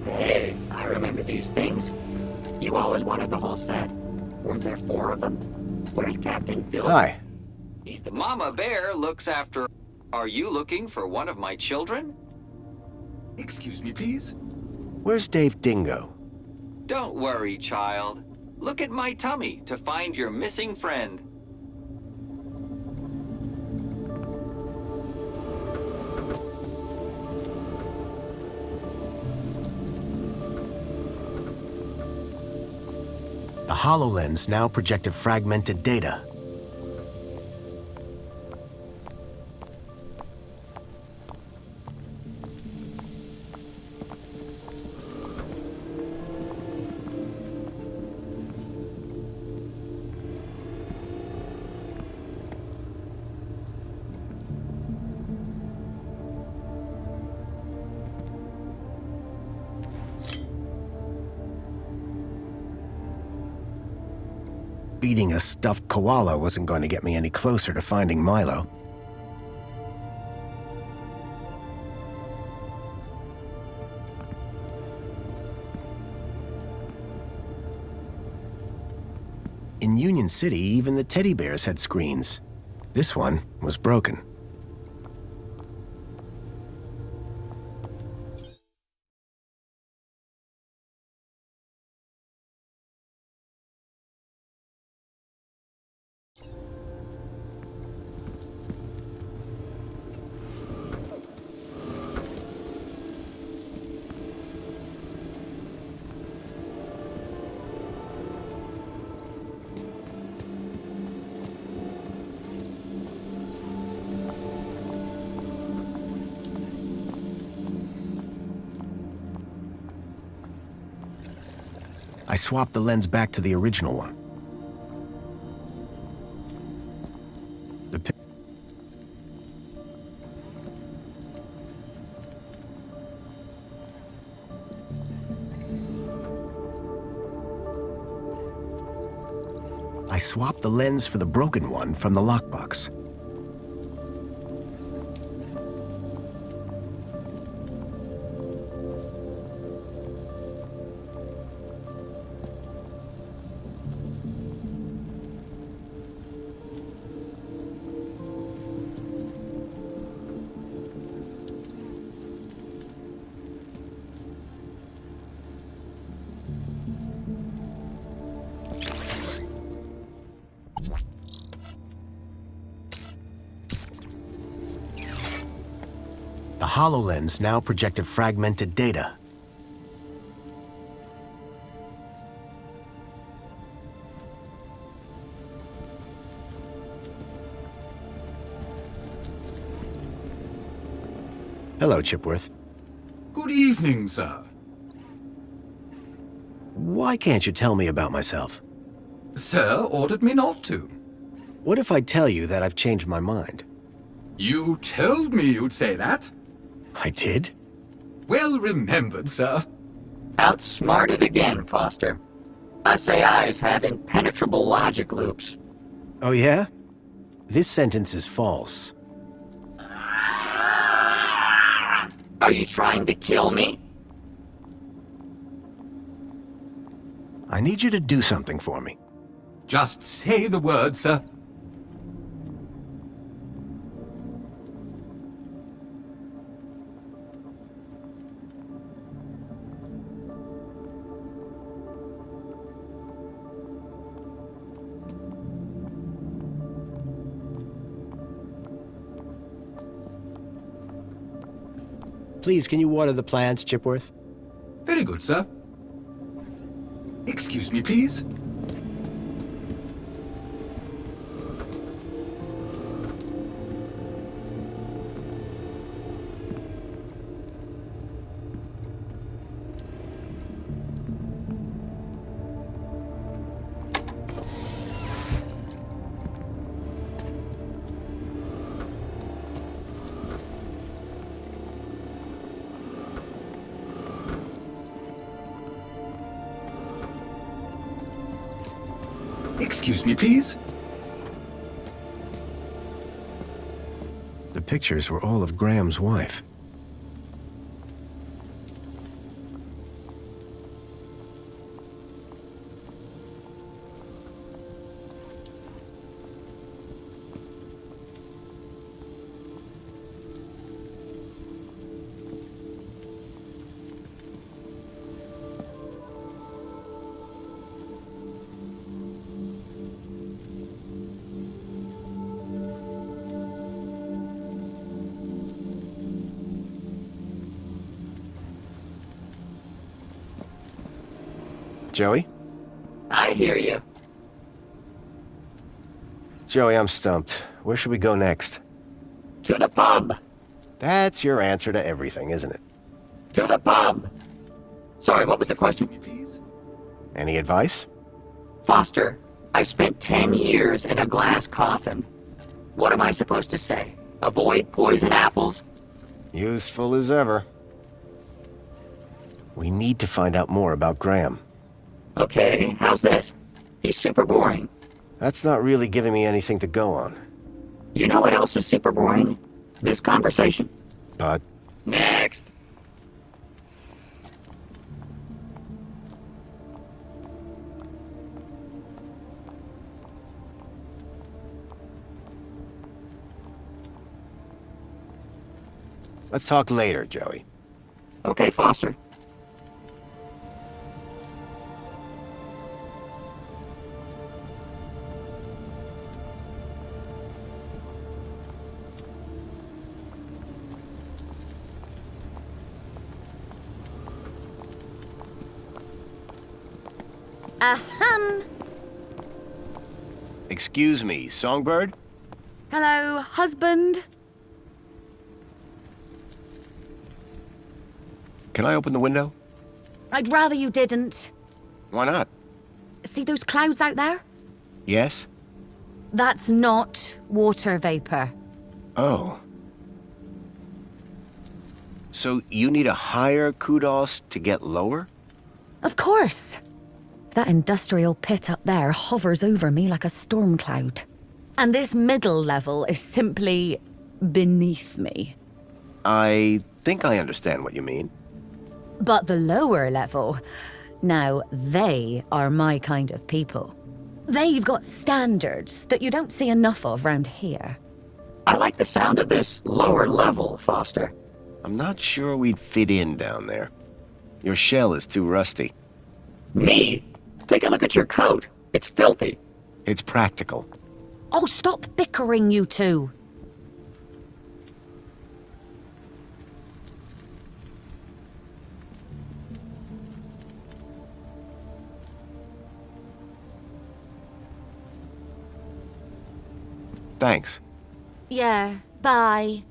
Hey, I remember these things. You always wanted the whole set. Weren't there 4 of them? Where's Captain Bill? Hi. He's the... Mama Bear looks after... Are you looking for one of my children? Excuse me, please. Where's Dave Dingo? Don't worry, child. Look at my tummy to find your missing friend. The HoloLens now projected fragmented data. Beating a stuffed koala wasn't going to get me any closer to finding Milo. In Union City, even the teddy bears had screens. This one was broken. I swapped the lens back to the original one. I swapped the lens for the broken one from the lockbox. The HoloLens now projected fragmented data. Hello, Chipworth. Good evening, sir. Why can't you tell me about myself? Sir ordered me not to. What if I tell you that I've changed my mind? You told me you'd say that. I did? Well remembered, sir. Outsmarted again, Foster. Us AIs have impenetrable logic loops. Oh, yeah? This sentence is false. Are you trying to kill me? I need you to do something for me. Just say the word, sir. Please, can you water the plants, Chipworth? Very good, sir. Excuse me, please. Excuse me, please. The pictures were all of Graham's wife. Joey? I hear you. Joey, I'm stumped. Where should we go next? To the pub. That's your answer to everything, isn't it? To the pub. Sorry, what was the question? Please. Any advice? Foster, I spent 10 years in a glass coffin. What am I supposed to say? Avoid poison apples? Useful as ever. We need to find out more about Graham. Okay, how's this? He's super boring. That's not really giving me anything to go on. You know what else is super boring? This conversation. But Next. let's talk later, Joey. Okay, Foster. Ahem. Excuse me, Songbird? Hello, husband. Can I open the window? I'd rather you didn't. Why not? See those clouds out there? Yes? That's not water vapor. Oh. So you need a higher kudos to get lower? Of course. That industrial pit up there hovers over me like a storm cloud. And this middle level is simply beneath me. I think I understand what you mean. But the lower level, now they are my kind of people. They've got standards that you don't see enough of round here. I like the sound of this lower level, Foster. I'm not sure we'd fit in down there. Your shell is too rusty. Me? Take a look at your coat. It's filthy. It's practical. Oh, stop bickering, you two. Thanks. Yeah, bye.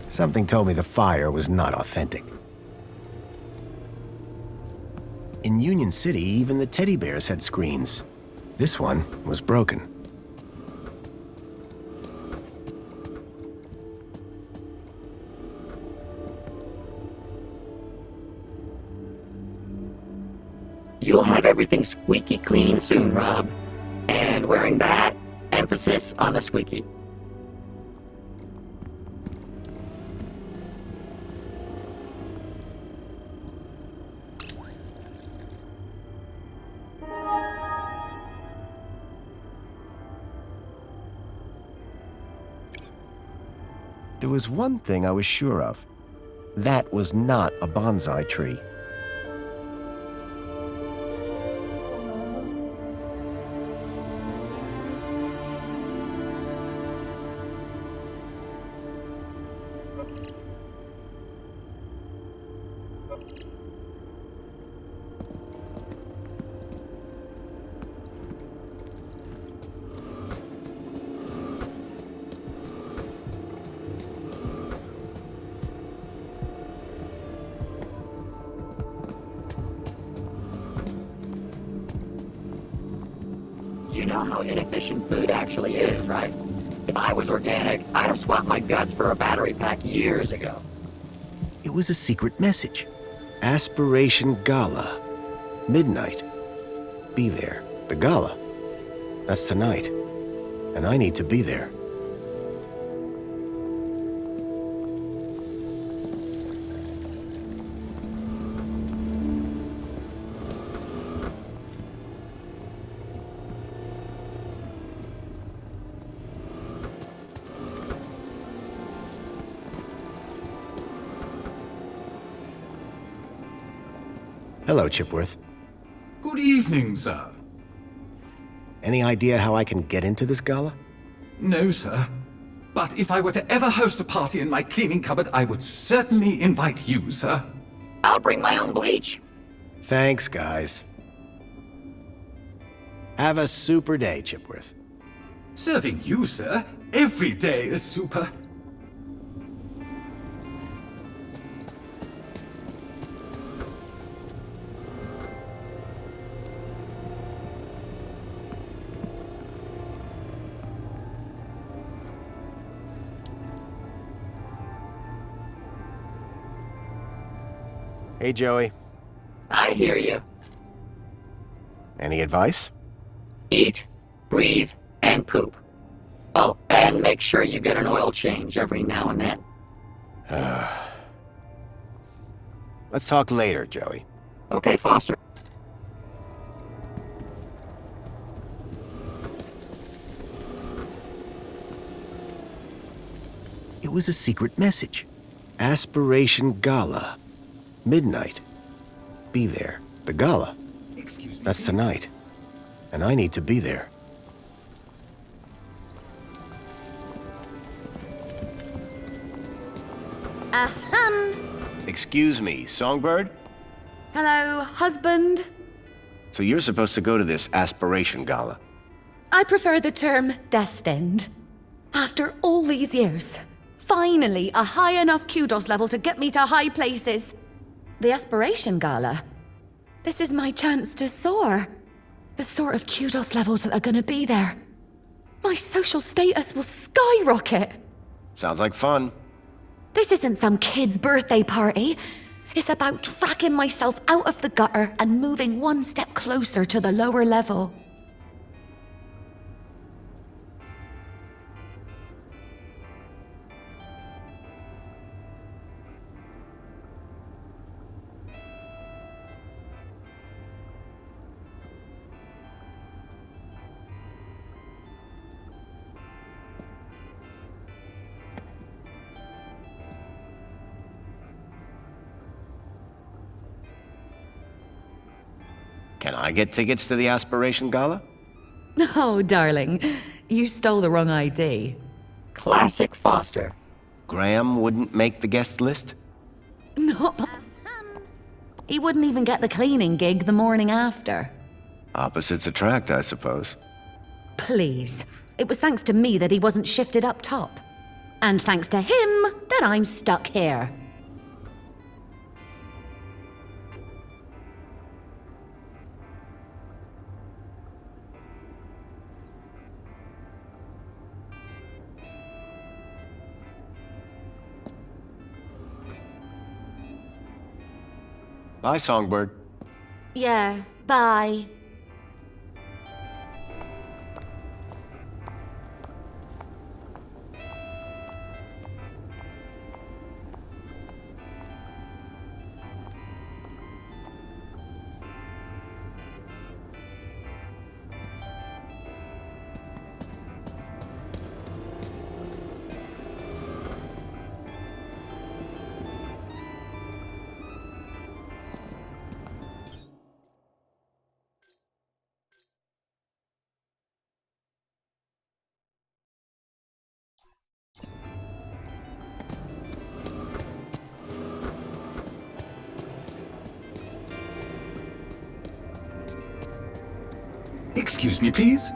Something told me the fire was not authentic. In Union City, even the teddy bears had screens. This one was broken. You'll have everything squeaky clean soon, Rob. And wearing that, emphasis on the squeaky. There was one thing I was sure of. That was not a bonsai tree. You know how inefficient food actually is, right? If I was organic, I'd have swapped my guts for a battery pack years ago. It was a secret message. Aspiration Gala. Midnight. Be there. The gala. That's tonight. And I need to be there. Hello, Chipworth. Good evening, sir. Any idea how I can get into this gala? No, sir. But if I were to ever host a party in my cleaning cupboard, I would certainly invite you, sir. I'll bring my own bleach. Thanks, guys. Have a super day, Chipworth. Serving you, sir. Every day is super. Hey, Joey. I hear you. Any advice? Eat, breathe, and poop. Oh, and make sure you get an oil change every now and then. Let's talk later, Joey. Okay, Foster. It was a secret message. Aspiration Gala. Midnight. Be there. The gala. Excuse me. That's tonight. And I need to be there. Excuse me, Songbird? Hello, husband. So you're supposed to go to this Aspiration Gala. I prefer the term destined. After all these years, finally a high enough kudos level to get me to high places. The Aspiration Gala. This is my chance to soar. The sort of kudos levels that are gonna be there. My social status will skyrocket. Sounds like fun. This isn't some kid's birthday party. It's about dragging myself out of the gutter and moving one step closer to the lower level. Can I get tickets to the Aspiration Gala? Oh, darling, you stole the wrong ID. Classic Foster. Graham wouldn't make the guest list? No. He wouldn't even get the cleaning gig the morning after. Opposites attract, I suppose. Please. It was thanks to me that he wasn't shifted up top. And thanks to him that I'm stuck here. Bye, Songbird. Yeah, bye. Excuse me, please.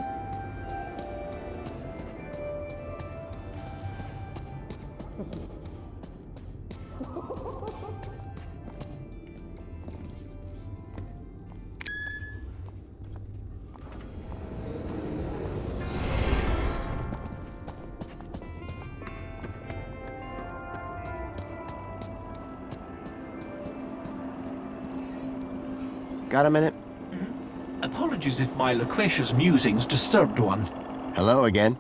Got a minute? Apologies if my loquacious musings disturbed one. Hello again.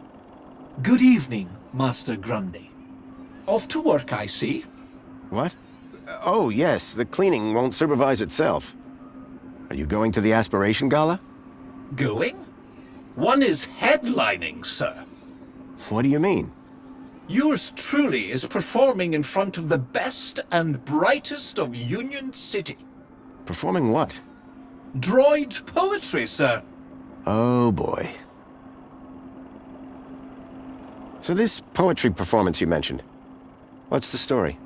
Good evening, Master Grundy. Off to work, I see. What? Oh, yes, the cleaning won't supervise itself. Are you going to the Aspiration Gala? Going? One is headlining, sir. What do you mean? Yours truly is performing in front of the best and brightest of Union City. Performing what? Droid poetry, sir. Oh, boy. So this poetry performance you mentioned, what's the story?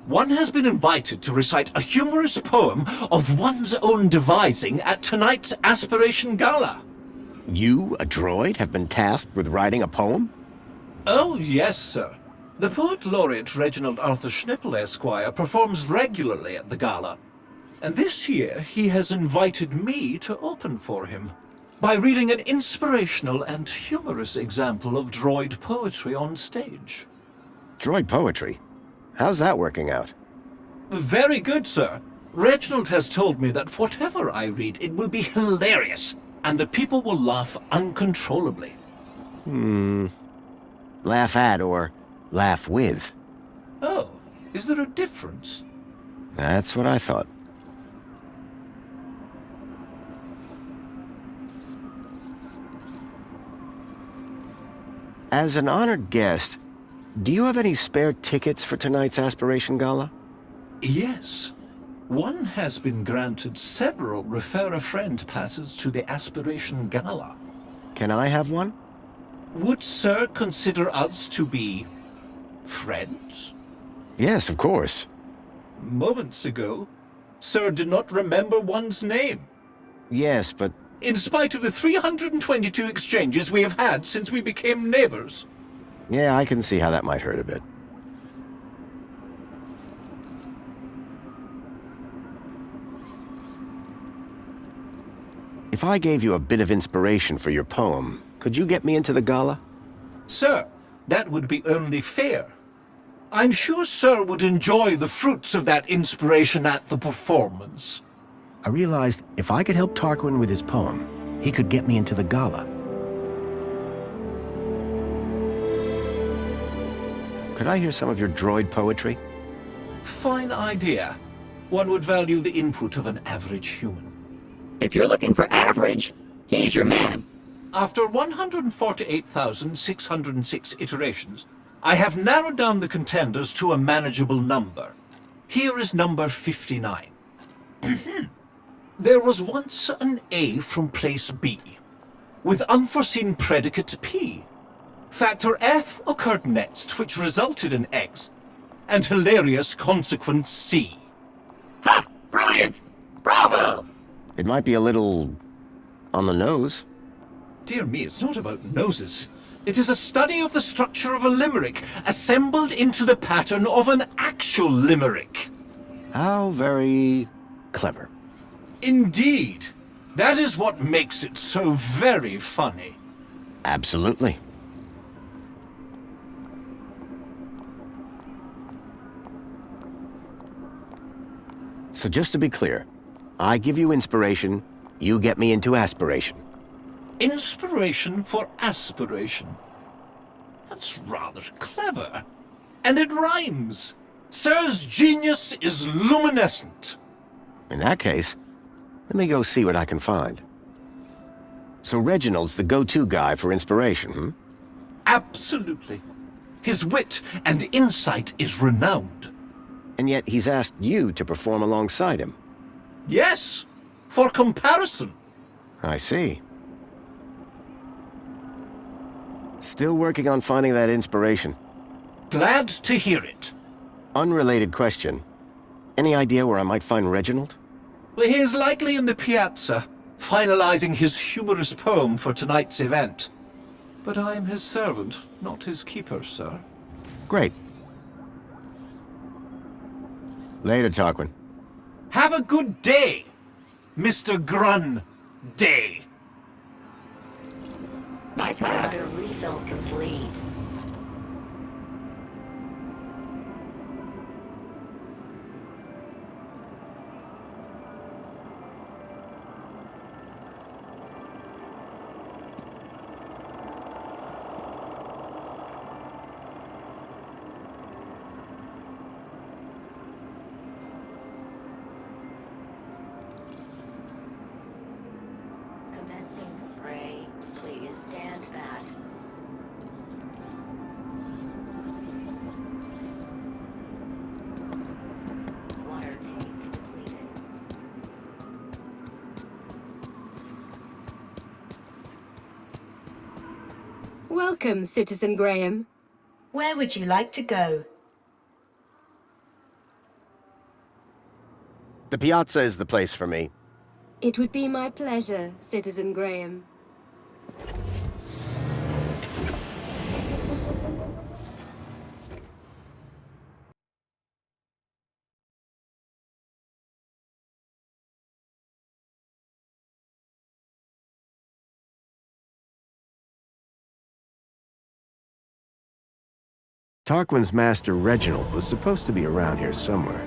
One has been invited to recite a humorous poem of one's own devising at tonight's Aspiration Gala. You, a droid, have been tasked with writing a poem? Oh, yes, sir. The poet laureate Reginald Arthur Schnipple, Esquire, performs regularly at the gala. And this year he has invited me to open for him by reading an inspirational and humorous example of droid poetry on stage. Droid poetry? How's that working out? Very good, sir. Reginald has told me that whatever I read, it will be hilarious, and the people will laugh uncontrollably. Laugh at or laugh with? Oh, is there a difference? That's what I thought. As an honored guest, do you have any spare tickets for tonight's Aspiration Gala? Yes. One has been granted several refer-a-friend passes to the Aspiration Gala. Can I have one? Would Sir consider us to be friends? Yes, of course. Moments ago, Sir did not remember one's name. Yes, but... In spite of the 322 exchanges we have had since we became neighbors. Yeah, I can see how that might hurt a bit. If I gave you a bit of inspiration for your poem, could you get me into the gala? Sir, that would be only fair. I'm sure Sir would enjoy the fruits of that inspiration at the performance. I realized if I could help Tarquin with his poem, he could get me into the gala. Could I hear some of your droid poetry? Fine idea. One would value the input of an average human. If you're looking for average, he's your man. After 148,606 iterations, I have narrowed down the contenders to a manageable number. Here is number 59. There was once an A from place B, with unforeseen predicate P. Factor F occurred next, which resulted in X, and hilarious consequence C. Ha! Brilliant! Bravo! It might be a little on the nose. Dear me, it's not about noses. It is a study of the structure of a limerick, assembled into the pattern of an actual limerick. How very clever. Indeed. That is what makes it so very funny. Absolutely. So just to be clear, I give you inspiration, you get me into aspiration. Inspiration for aspiration. That's rather clever. And it rhymes. Sir's genius is luminescent. In that case, let me go see what I can find. So Reginald's the go-to guy for inspiration, hmm? Absolutely. His wit and insight is renowned. And yet he's asked you to perform alongside him. Yes, for comparison. I see. Still working on finding that inspiration. Glad to hear it. Unrelated question. Any idea where I might find Reginald? Well, he is likely in the piazza, finalizing his humorous poem for tonight's event. But I am his servant, not his keeper, sir. Great. Later, Tarquin. Have a good day, Mr. Grun Day. Nice hat. Water refill complete. Commencing spray. Please stand back. Water tank depleted. Welcome, Citizen Graham. Where would you like to go? The piazza is the place for me. It would be my pleasure, Citizen Graham. Tarquin's master, Reginald, was supposed to be around here somewhere.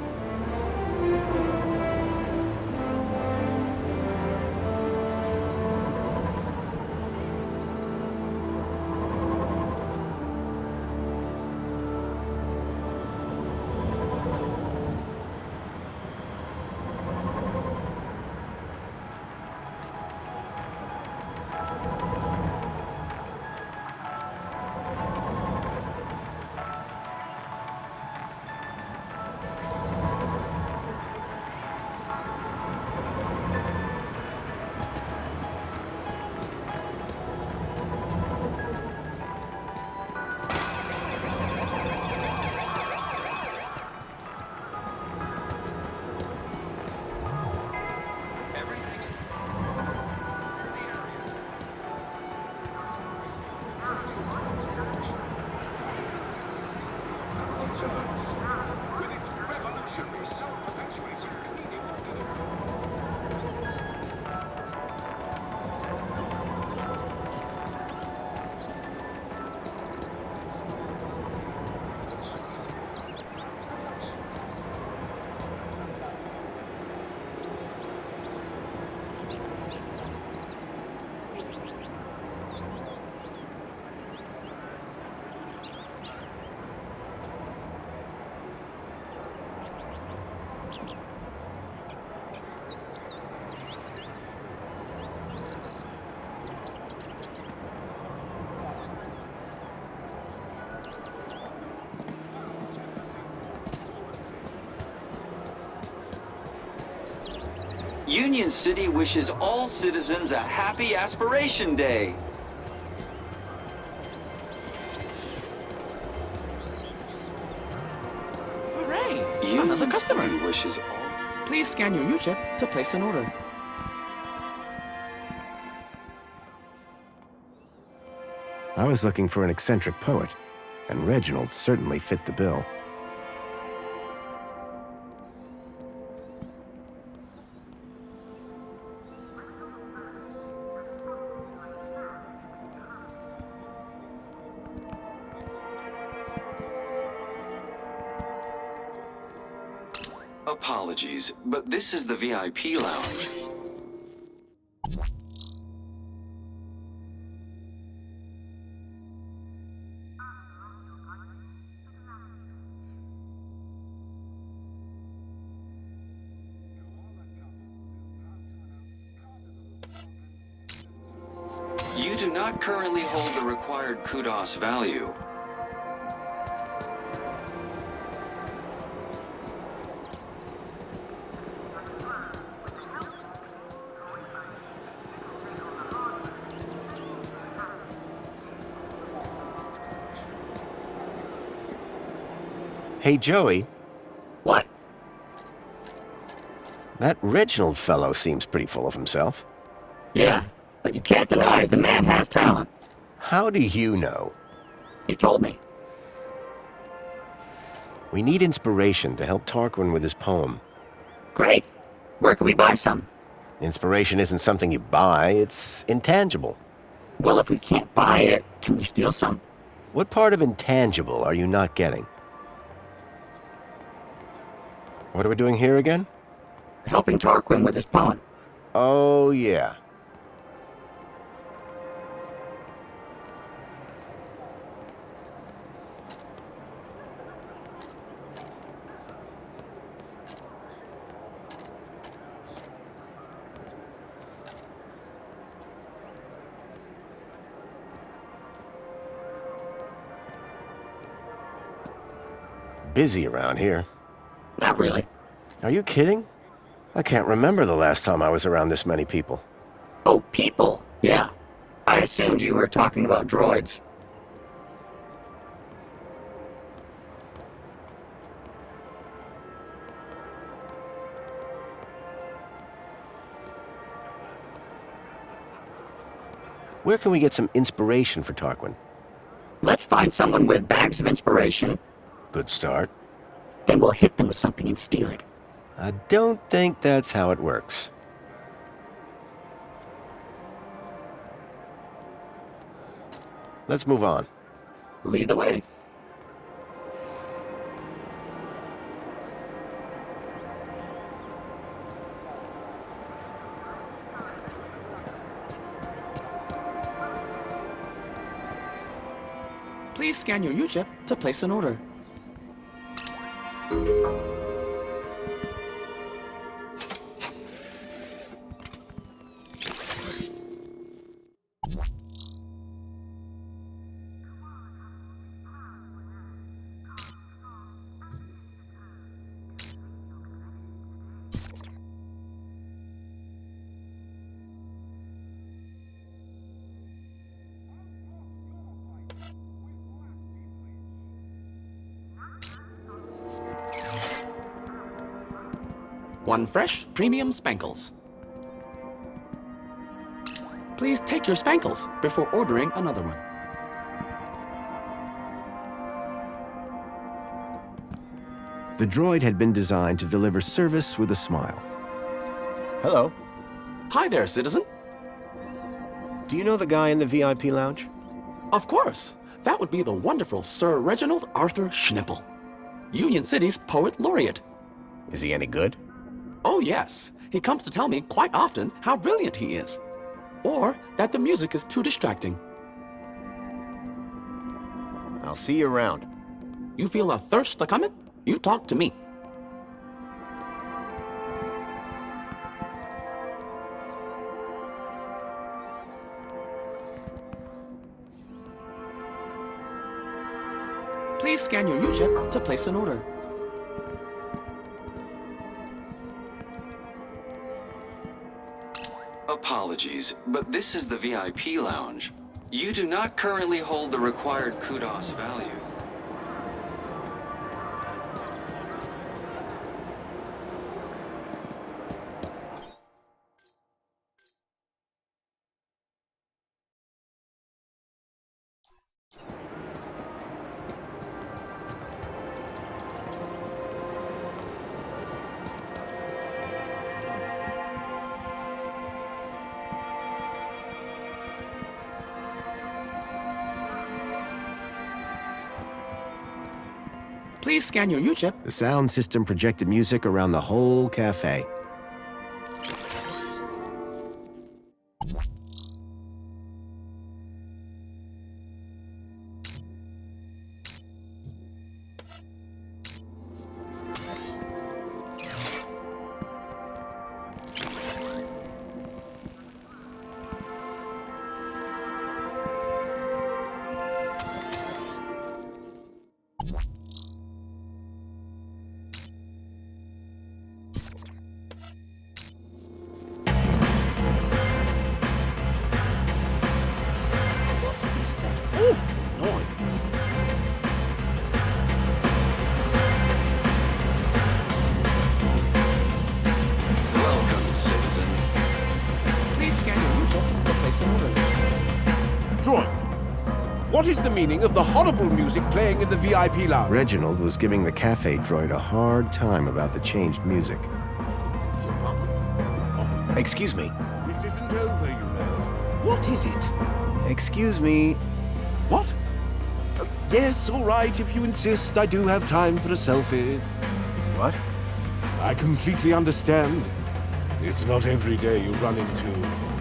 Union City wishes all citizens a happy Aspiration Day. Hooray! Union Another customer. City wishes all... Please scan your U-chip to place an order. I was looking for an eccentric poet, and Reginald certainly fit the bill. Apologies, but this is the VIP lounge. You do not currently hold the required kudos value. Hey, Joey. What? That Reginald fellow seems pretty full of himself. Yeah, but you can't deny the man has talent. How do you know? He told me. We need inspiration to help Tarquin with his poem. Great. Where can we buy some? Inspiration isn't something you buy, it's intangible. Well, if we can't buy it, can we steal some? What part of intangible are you not getting? What are we doing here again? Helping Tarquin with his poem. Oh, yeah. Busy around here. Not really. Are you kidding? I can't remember the last time I was around this many people. Oh, people? Yeah. I assumed you were talking about droids. Where can we get some inspiration for Tarquin? Let's find someone with bags of inspiration. Good start. Then we'll hit them with something and steal it. I don't think that's how it works. Let's move on. Lead the way. Please scan your U-chip to place an order. One fresh premium Spankles. Please take your Spankles before ordering another one. The droid had been designed to deliver service with a smile. Hello. Hi there, citizen. Do you know the guy in the VIP lounge? Of course. That would be the wonderful Sir Reginald Arthur Schnipple, Union City's Poet Laureate. Is he any good? Oh yes, he comes to tell me quite often how brilliant he is. Or that the music is too distracting. I'll see you around. You feel a thirst a-comin'? You talk to me. Please scan your U-chip to place an order. Apologies, but this is the VIP lounge. You do not currently hold the required kudos value. Please scan your U-chip. The sound system projected music around the whole cafe. Welcome, citizen. Please scan your U-chip to place an order. Droid, what is the meaning of the horrible music playing in the VIP lounge? Reginald was giving the cafe droid a hard time about the changed music. Excuse me. This isn't over, you know. What is it? Excuse me. What? Yes, all right, if you insist. I do have time for a selfie. What? I completely understand. It's not every day you run into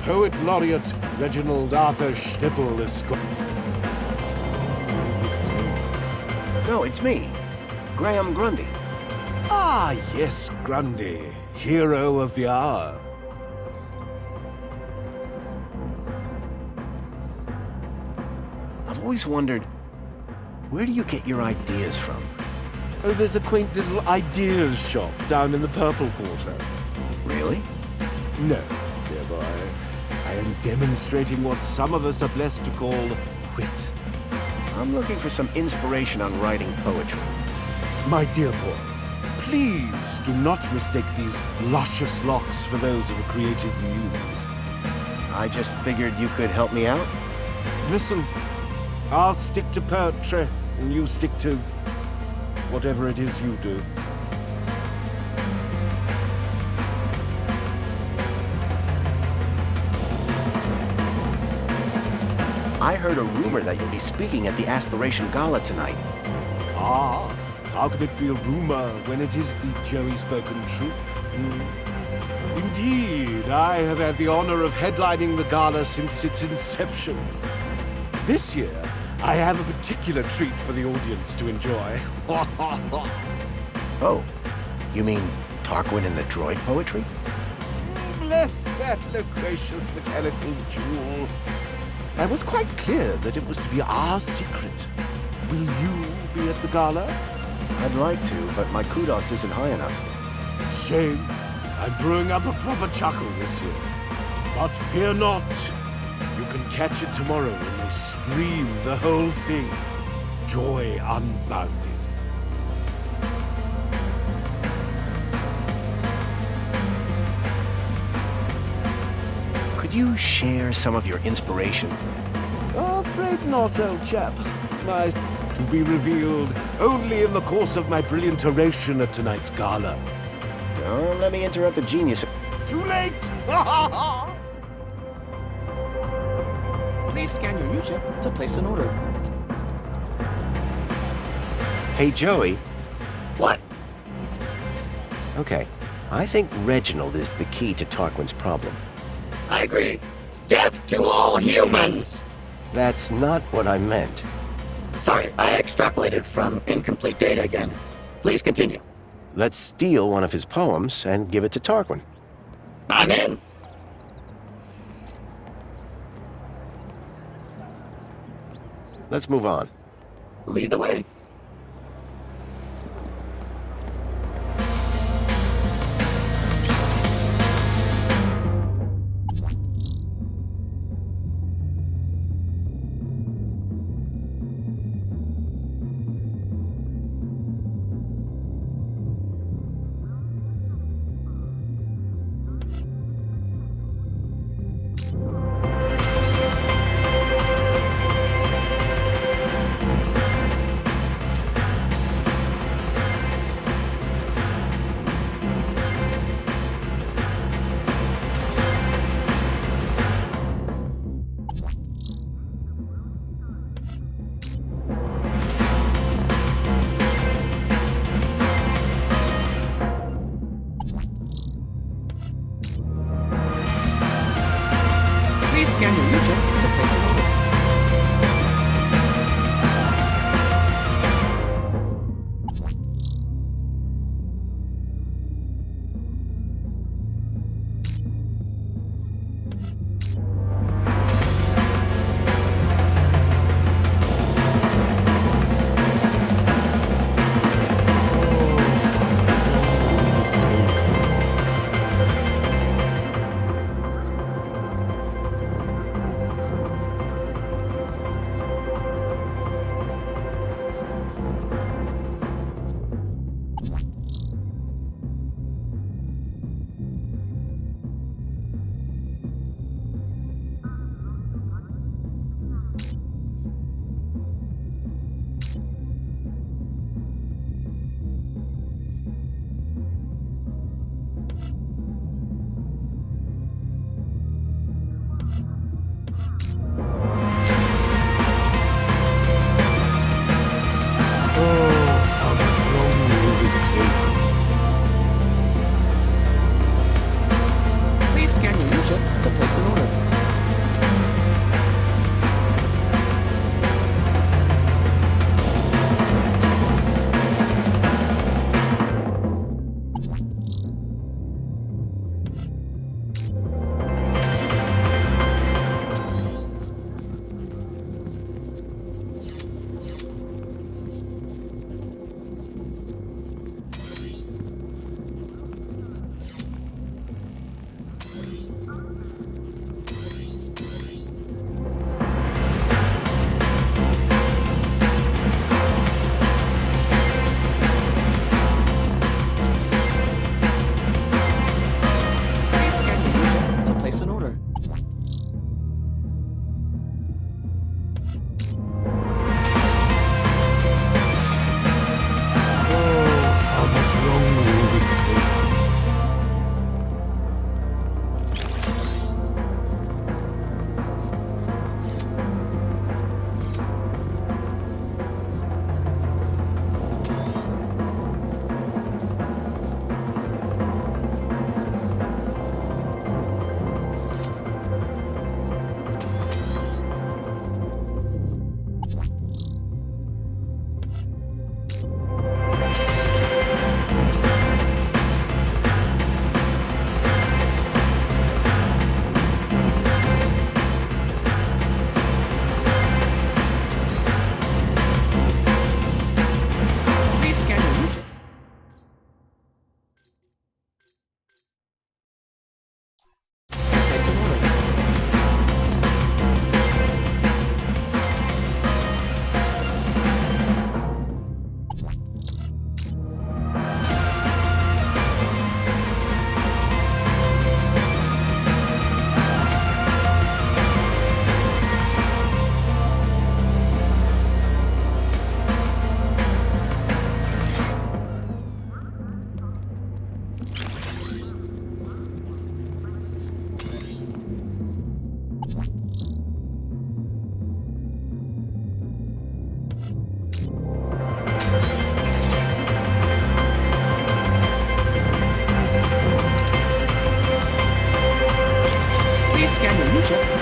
Poet Laureate Reginald Arthur Schnippel Esquire. No, it's me. Graham Grundy. Ah, yes, Grundy. Hero of the hour. I've always wondered, where do you get your ideas from? Oh, there's a quaint little ideas shop down in the Purple Quarter. Really? No, dear boy. I am demonstrating what some of us are blessed to call wit. I'm looking for some inspiration on writing poetry. My dear boy, please do not mistake these luscious locks for those of a creative muse. I just figured you could help me out. Listen, I'll stick to poetry, and you stick to whatever it is you do. I heard a rumor that you'll be speaking at the Aspiration Gala tonight. Ah, how can it be a rumor when it is the Joey spoken truth? Indeed, I have had the honor of headlining the gala since its inception. This year, I have a particular treat for the audience to enjoy. Oh, you mean Tarquin and the droid poetry? Bless that loquacious mechanical jewel. I was quite clear that it was to be our secret. Will you be at the gala? I'd like to, but my kudos isn't high enough. Shame. I'm brewing up a proper chuckle this year. But fear not. You can catch it tomorrow when they stream the whole thing. Joy unbounded. Could you share some of your inspiration? Afraid not, old chap. My to be revealed only in the course of my brilliant oration at tonight's gala. Don't let me interrupt the genius. Too late! Please scan your U-chip to place an order. Hey, Joey. What? Okay, I think Reginald is the key to Tarquin's problem. I agree. Death to all humans! That's not what I meant. Sorry, I extrapolated from incomplete data again. Please continue. Let's steal one of his poems and give it to Tarquin. I'm in. Let's move on. Lead the way. Please scan your user to place an order.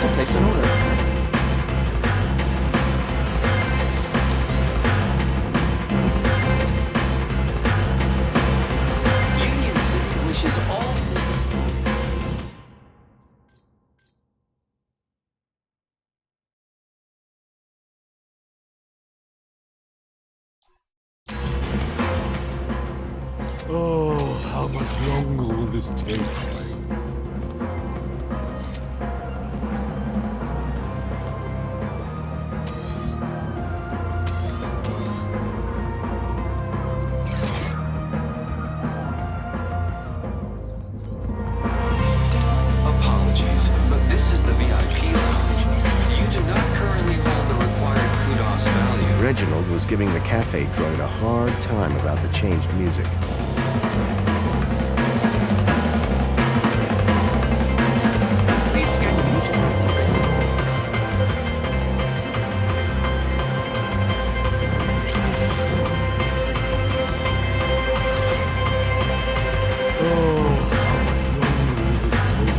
to place an order. Union City wishes all... Oh, how much longer will this take? Apologies, but this is the VIP lounge. You do not currently hold the required kudos value. Reginald was giving the cafe droid a hard time about the changed music. Please scan the region to place an order. Oh, how much longer will this take?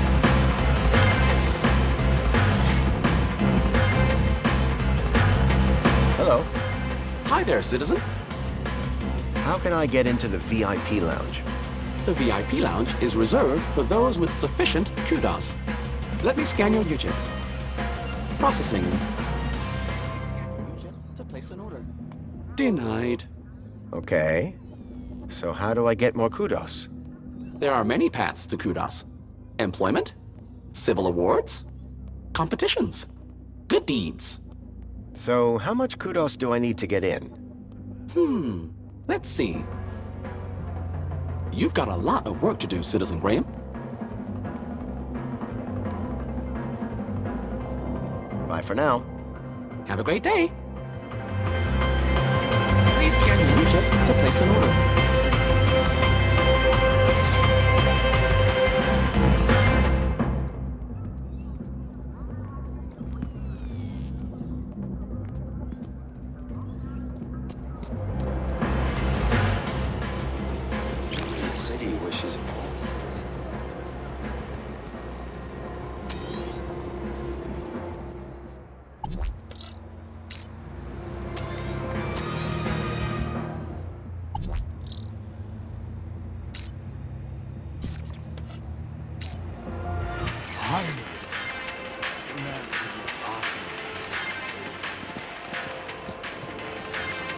there, citizen. How can I get into the VIP lounge? The VIP lounge is reserved for those with sufficient kudos. Let me scan your UChip. Processing. Scan your UChip to place an order. Denied. Okay. So how do I get more kudos? There are many paths to kudos. Employment, civil awards, competitions, good deeds. So how much kudos do I need to get in? Let's see. You've got a lot of work to do, Citizen Graham. Bye for now. Have a great day. Please scan your UChip to place an order.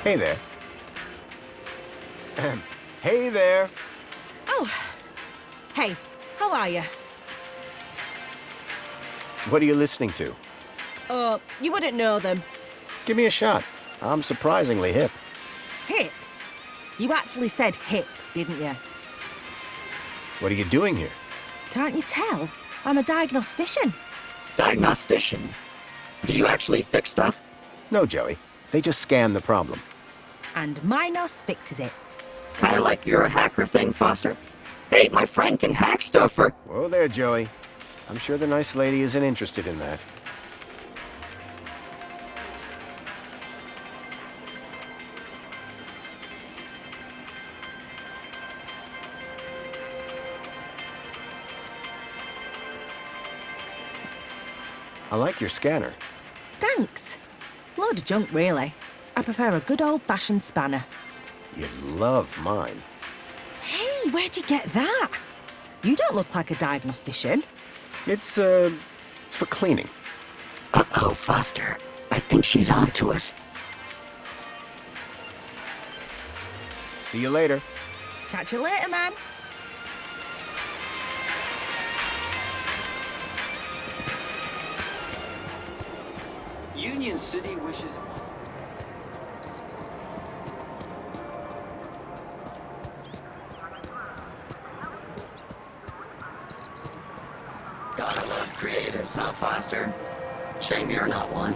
Hey there. Hey there. Oh. Hey, how are you? What are you listening to? You wouldn't know them. Give me a shot. I'm surprisingly hip. Hip? You actually said hip, didn't you? What are you doing here? Can't you tell? I'm a diagnostician. Diagnostician? Do you actually fix stuff? No, Joey. They just scan the problem. And Minos fixes it. Kinda like your hacker thing, Foster? Hey, my friend can hack stuff for... Whoa there, Joey. I'm sure the nice lady isn't interested in that. I like your scanner. Thanks. Load of junk, really. I prefer a good old-fashioned spanner. You'd love mine. Hey, where'd you get that? You don't look like a diagnostician. It's, for cleaning. Uh-oh, Foster. I think she's on to us. See you later. Catch you later, man. Union City wishes... Gotta love creatives, huh, Foster? Shame you're not one.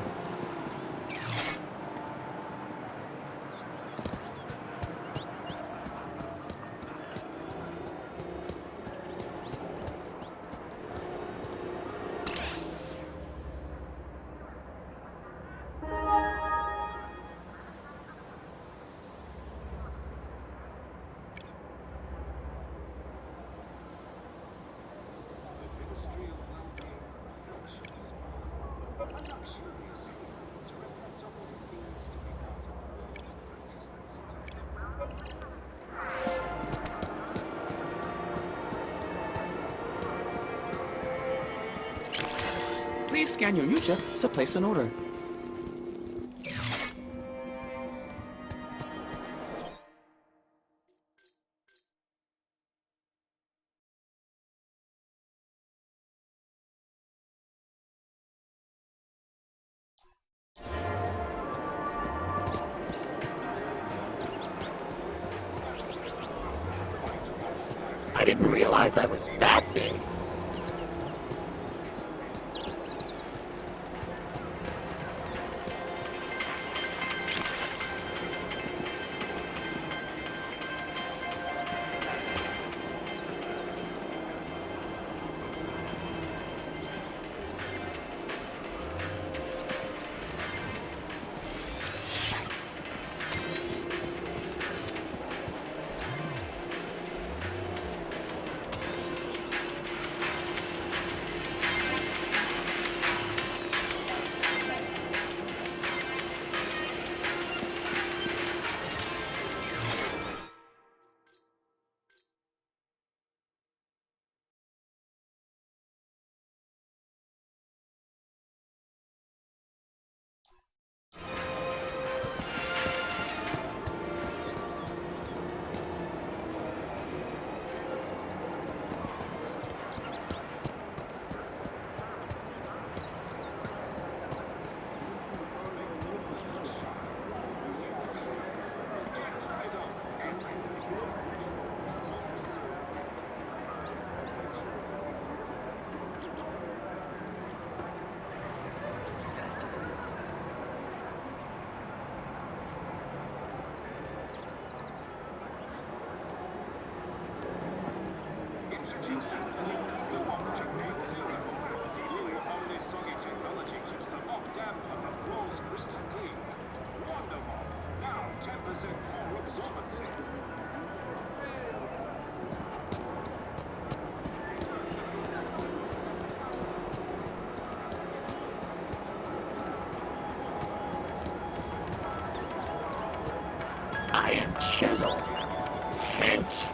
Please scan your UChip to place an order. I didn't realize I was that big. I am Chisel. Hench.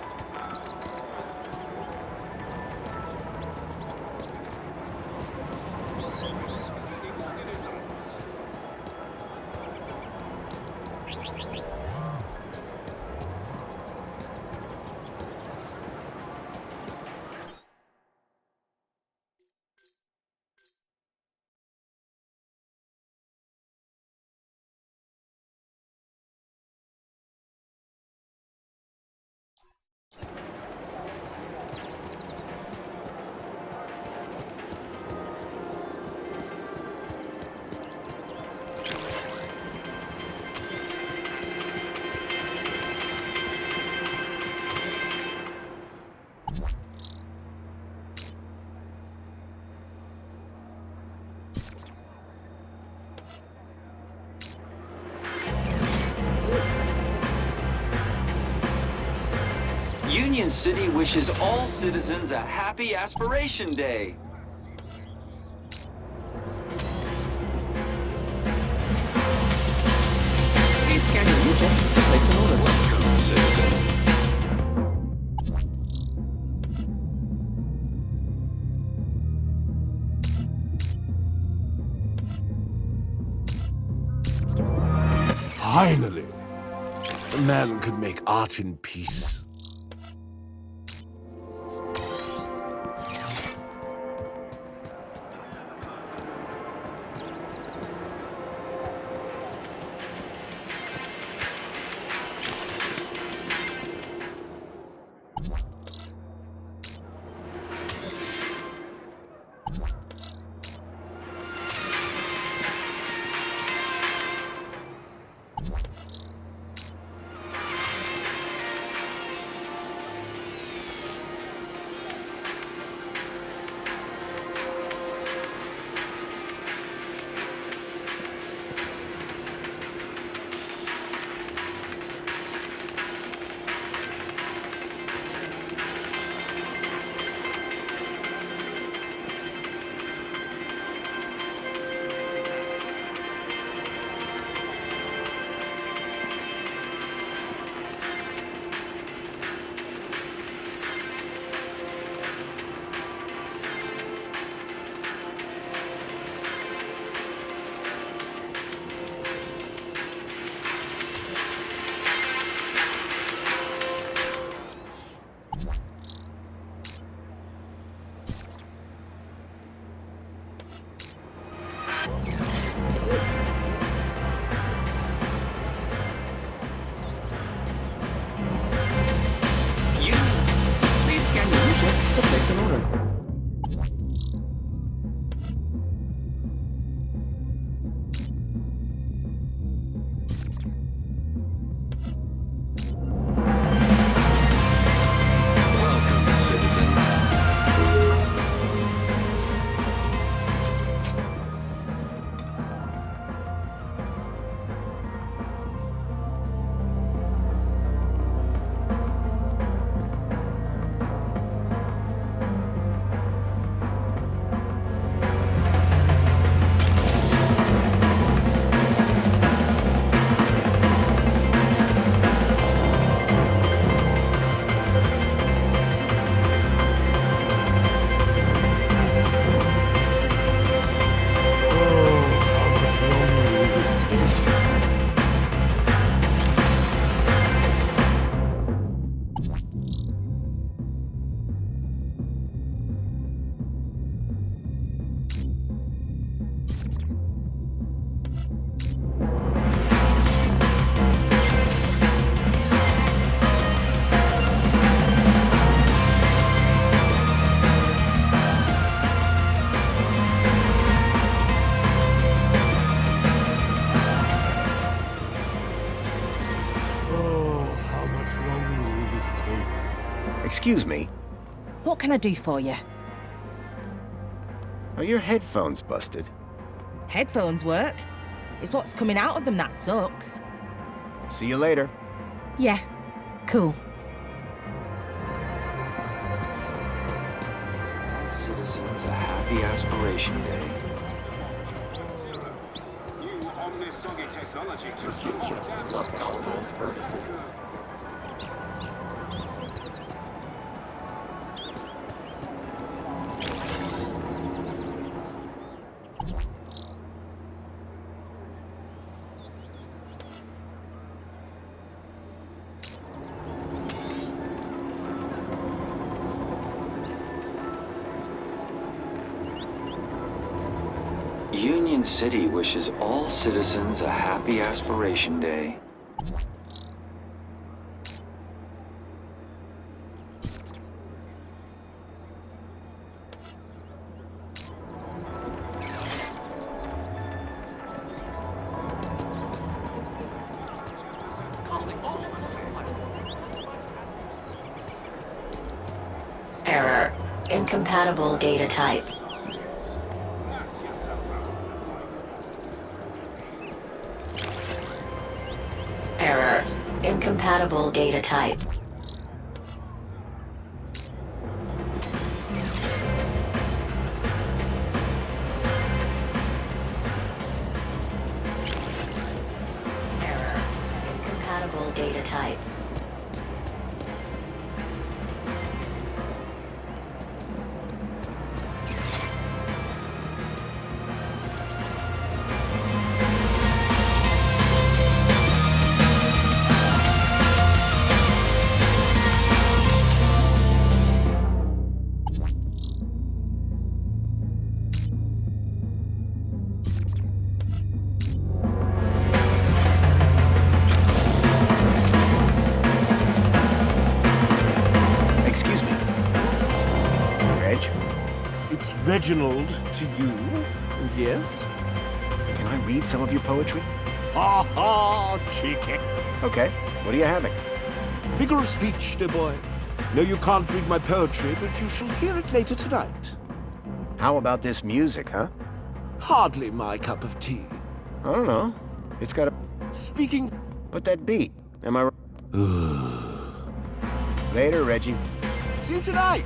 Union City wishes all citizens a happy Aspiration Day. Please scan your U-Jet to place an order. Welcome, citizen. Finally! A man could make art in peace. Please scan your U-Jet to place an order. Welcome, citizen. Excuse me. What can I do for you? Are your headphones busted? Headphones work. It's what's coming out of them that sucks. See you later. Yeah, cool. Citizens, a happy aspiration day. Union City wishes all citizens a happy aspiration day. Error. Incompatible data type. Error. Incompatible data type. Error. Incompatible data type. Excuse me. Reg? It's Reginald to you, yes? Can I read some of your poetry? Ha ha, cheeky. Okay, what are you having? Figure of speech, dear boy. No, you can't read my poetry, but you shall hear it later tonight. How about this music, huh? Hardly my cup of tea. I don't know. It's got a... Speaking... But that beat, am I right? Later, Reggie. See you tonight!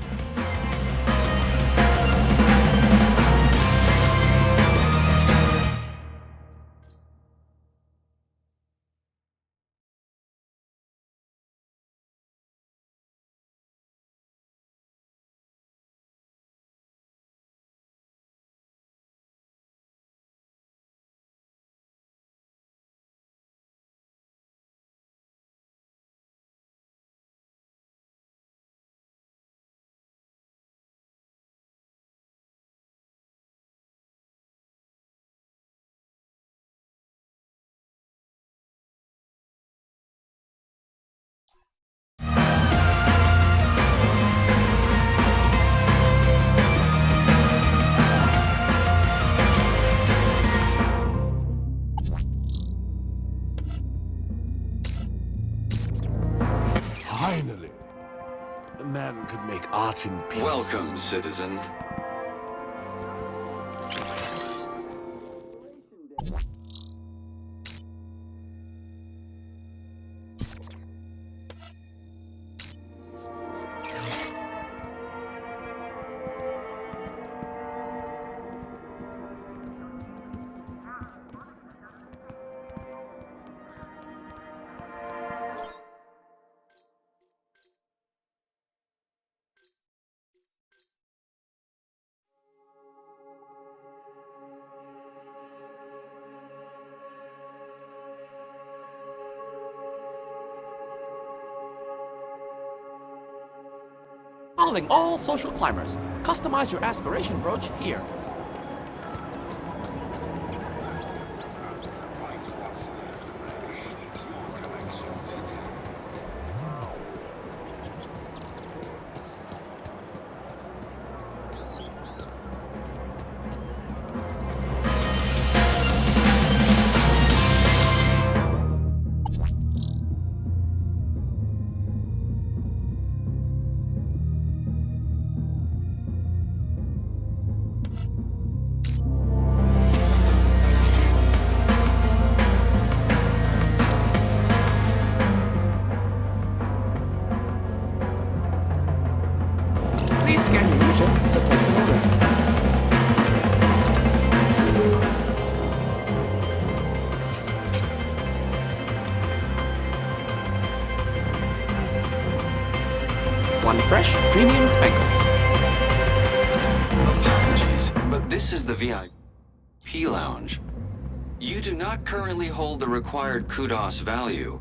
Finally, a man can make art in peace. Welcome, citizen. Calling all social climbers. Customize your aspiration brooch here. is the VIP lounge. You do not currently hold the required kudos value.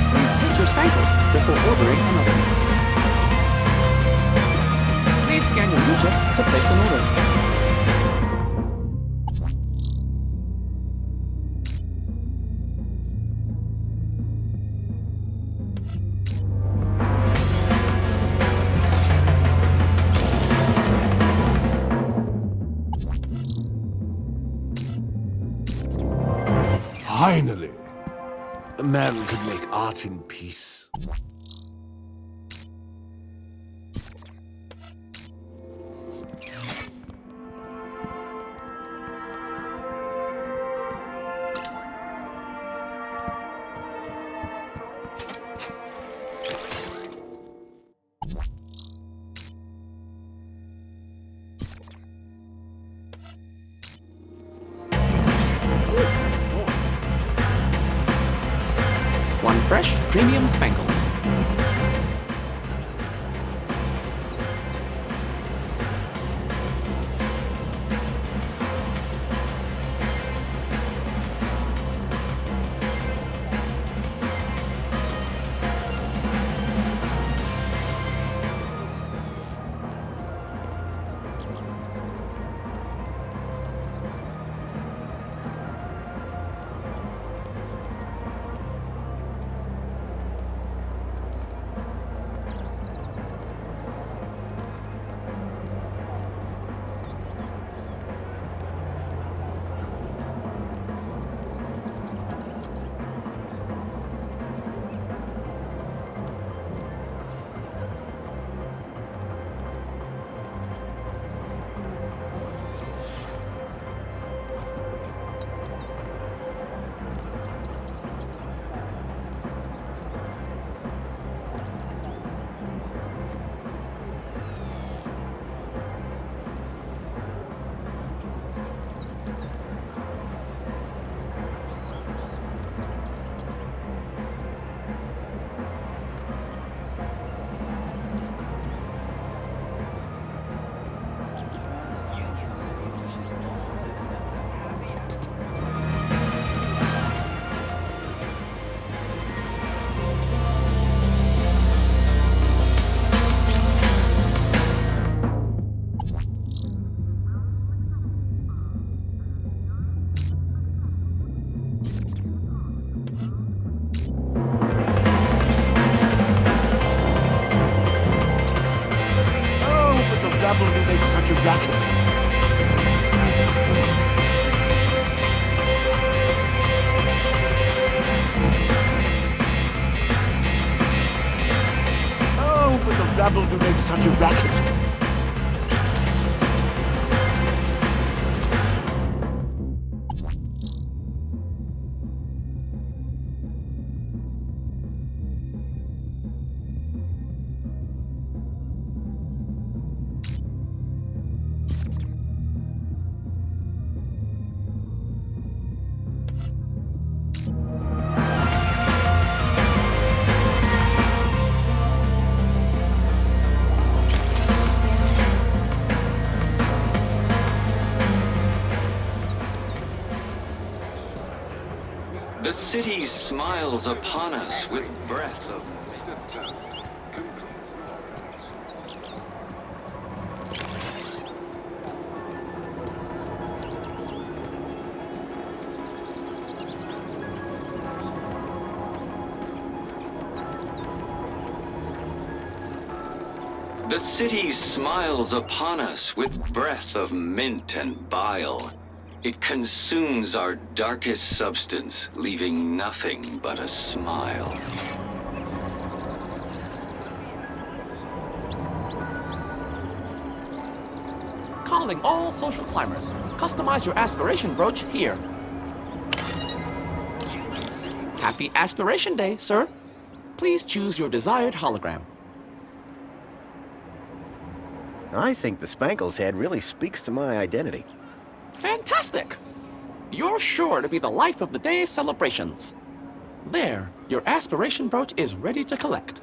Please take your spankles before ordering another one. Please scan your U-chip to place an order. Finally! A man could make art in peace. One fresh, premium spankles. rabble to make such a racket. Oh, but the rabble to make such a racket. The city smiles upon us with breath of... The city smiles upon us with breath of mint and bile. It consumes our darkest substance, leaving nothing but a smile. Calling all social climbers. Customize your aspiration brooch here. Happy Aspiration Day, sir. Please choose your desired hologram. I think the Spankles head really speaks to my identity. Fantastic! You're sure to be the life of the day's celebrations. There, your aspiration brooch is ready to collect.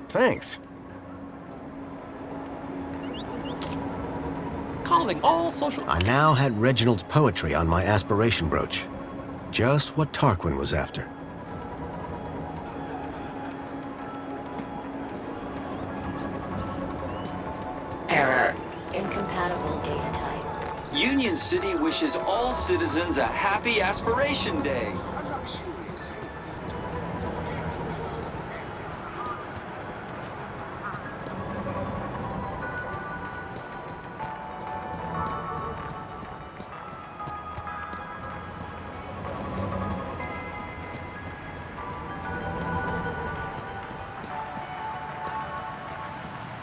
Thanks. Calling all social... I now had Reginald's poetry on my aspiration brooch. Just what Tarquin was after. Error. Incompatible data type. Union City wishes all citizens a happy Aspiration Day.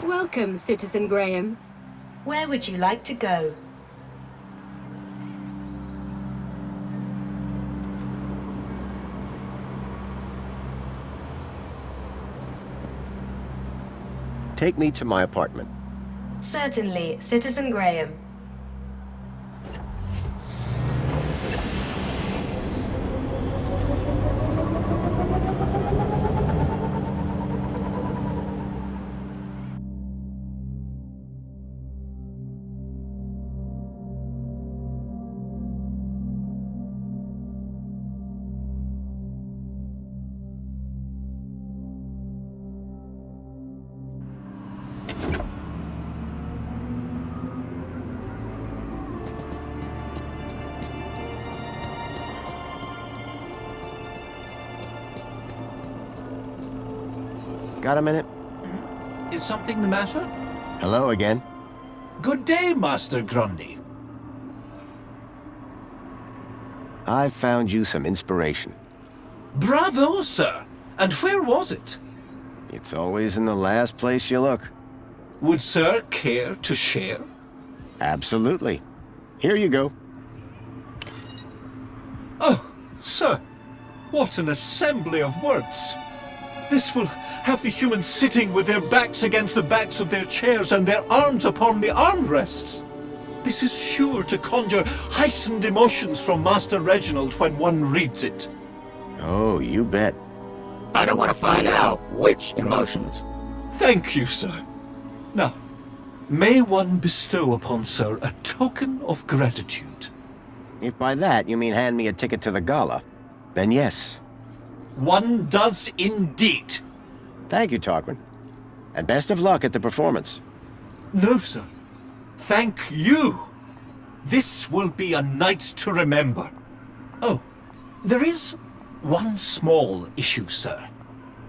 Welcome, Citizen Graham. Where would you like to go? Take me to my apartment. Certainly, Citizen Graham. Got a minute? Is something the matter? Hello again. Good day, Master Grundy. I've found you some inspiration. Bravo, sir. And where was it? It's always in the last place you look. Would sir care to share? Absolutely. Here you go. Oh, sir, what an assembly of words. This will have the humans sitting with their backs against the backs of their chairs and their arms upon the armrests. This is sure to conjure heightened emotions from Master Reginald when one reads it. Oh, you bet. I don't want to find out which emotions. Thank you, sir. Now, may one bestow upon sir a token of gratitude? If by that you mean hand me a ticket to the gala, then yes. One does indeed. Thank you, Tarquin. And best of luck at the performance. No, sir. Thank you. This will be a night to remember. Oh, there is one small issue, sir.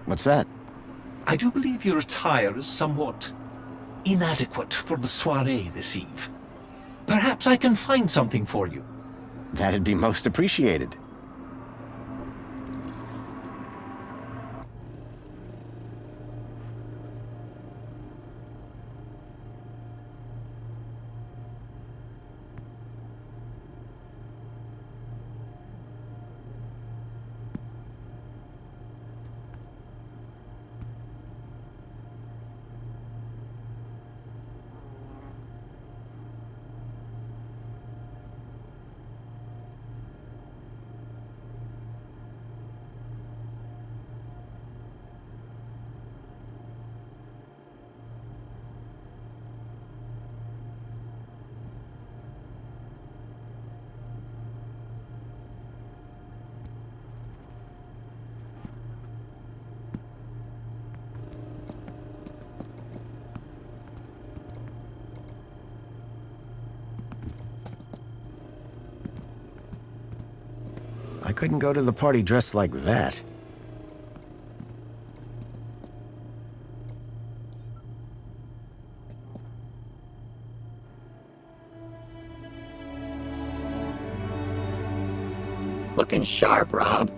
What's that? I do believe your attire is somewhat inadequate for the soiree this eve. Perhaps I can find something for you. That'd be most appreciated. I couldn't go to the party dressed like that. Looking sharp, Rob.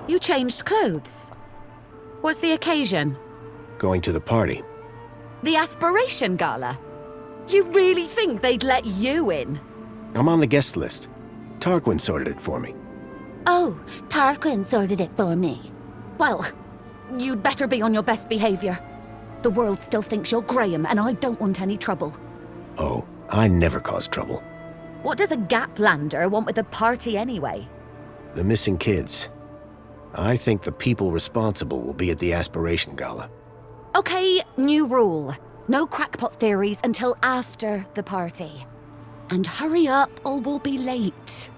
You changed clothes. What's the occasion? Going to the party. The Aspiration Gala? You really think they'd let you in? I'm on the guest list. Tarquin sorted it for me. Oh, Tarquin sorted it for me. Well, you'd better be on your best behavior. The world still thinks you're Graham, and I don't want any trouble. Oh, I never cause trouble. What does a Gaplander want with a party anyway? The missing kids. I think the people responsible will be at the Aspiration Gala. Okay, new rule. No crackpot theories until after the party. And hurry up or we'll be late.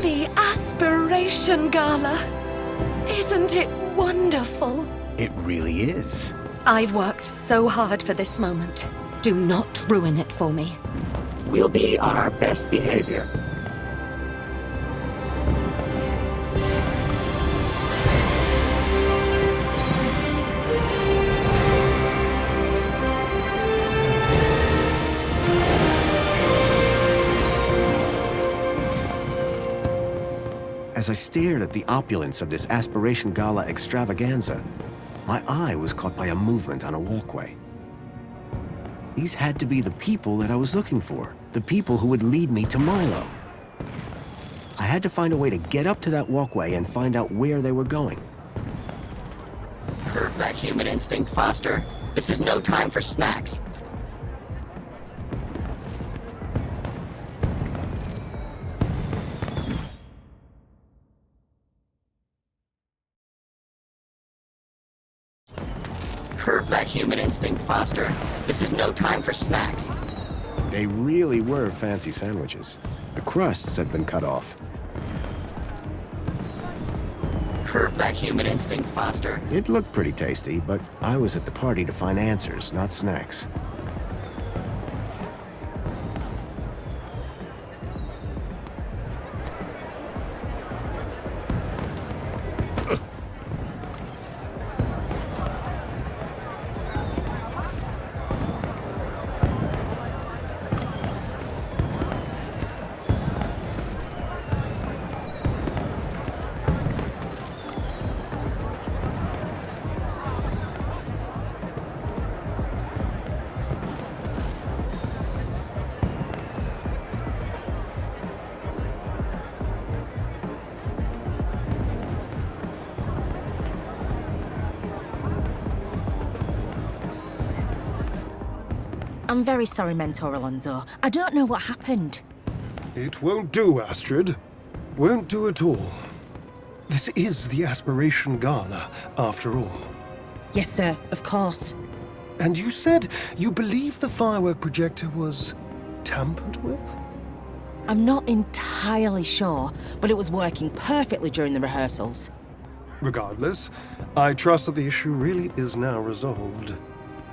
The Aspiration Gala. Isn't it wonderful? It really is. I've worked so hard for this moment. Do not ruin it for me. We'll be on our best behavior. As I stared at the opulence of this Aspiration Gala extravaganza, my eye was caught by a movement on a walkway. These had to be the people that I was looking for, the people who would lead me to Milo. I had to find a way to get up to that walkway and find out where they were going. Curb that human instinct, Foster. This is no time for snacks. Curb that human instinct, Foster. This is no time for snacks. They really were fancy sandwiches. The crusts had been cut off. Curb that human instinct, Foster. It looked pretty tasty, but I was at the party to find answers, not snacks. I'm very sorry, Mentor Alonso. I don't know what happened. It won't do, Astrid. Won't do at all. This is the Aspiration Gala, after all. Yes, sir, of course. And you said you believe the firework projector was tampered with? I'm not entirely sure, but it was working perfectly during the rehearsals. Regardless, I trust that the issue really is now resolved,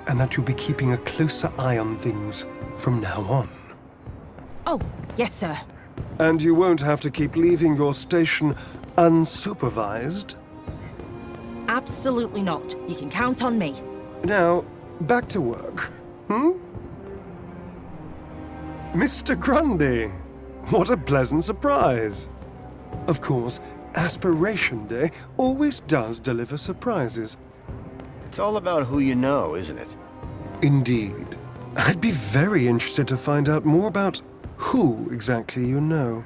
and that you'll be keeping a closer eye on things from now on. Oh, yes, sir. And you won't have to keep leaving your station unsupervised? Absolutely not. You can count on me. Now, back to work, Mr. Grundy, what a pleasant surprise. Of course, Aspiration Day always does deliver surprises. It's all about who you know, isn't it? Indeed. I'd be very interested to find out more about who exactly you know.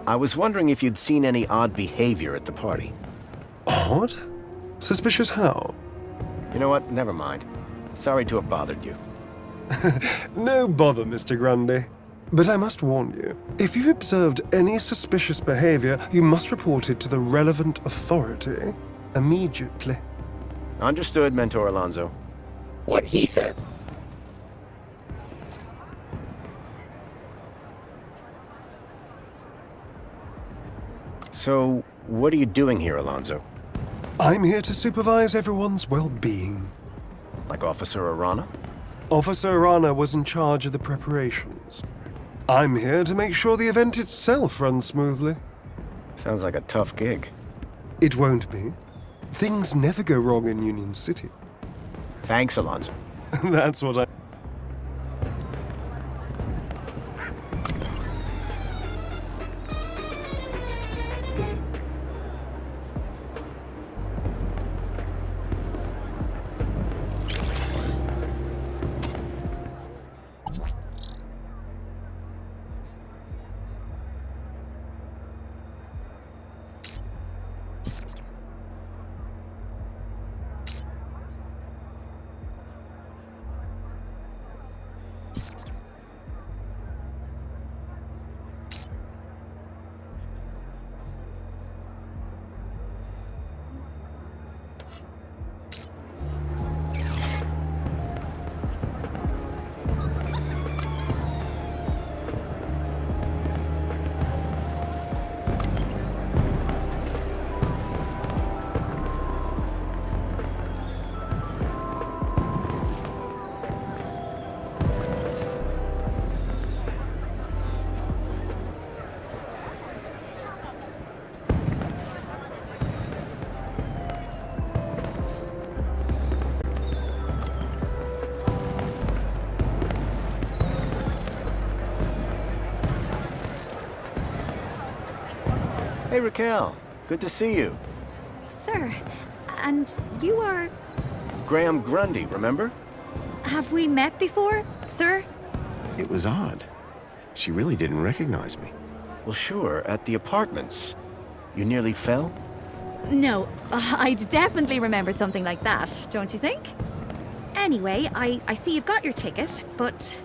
I was wondering if you'd seen any odd behavior at the party. Odd? Suspicious how? You know what? Never mind. Sorry to have bothered you. No bother, Mr. Grundy. But I must warn you, if you've observed any suspicious behavior, you must report it to the relevant authority immediately. Understood, Mentor Alonso. What he said. So, what are you doing here, Alonso? I'm here to supervise everyone's well-being. Like Officer Arana? Officer Arana was in charge of the preparations. I'm here to make sure the event itself runs smoothly. Sounds like a tough gig. It won't be. Things never go wrong in Union City. Thanks, Alonso. That's what I... Hey, Raquel. Good to see you. Sir, and you are... Graham Grundy, remember? Have we met before, sir? It was odd. She really didn't recognize me. Well, sure, at the apartments. You nearly fell? No, I'd definitely remember something like that, don't you think? Anyway, I see you've got your ticket, but...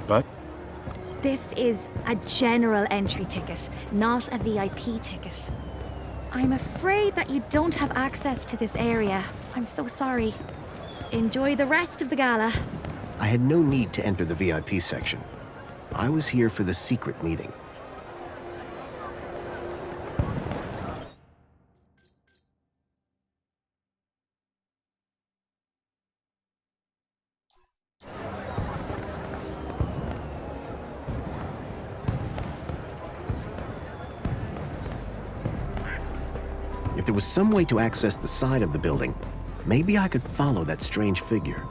But? This is a general entry ticket, not a VIP ticket. I'm afraid that you don't have access to this area. I'm so sorry. Enjoy the rest of the gala. I had no need to enter the VIP section. I was here for the secret meeting. If there was some way to access the side of the building, maybe I could follow that strange figure.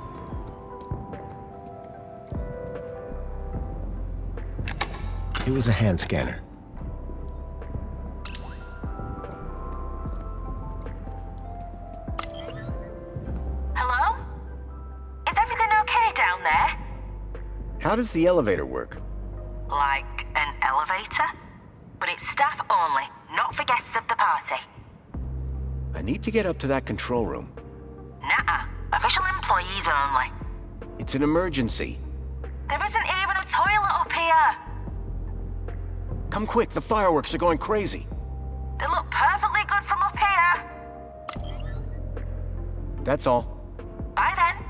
It was a hand scanner. Hello? Is everything okay down there? How does the elevator work? Like an elevator? But it's staff only, not for guests of the party. I need to get up to that control room. Nuh-uh. Official employees only. It's an emergency. There isn't even a toilet up here. Come quick, the fireworks are going crazy. They look perfectly good from up here. That's all. Bye then.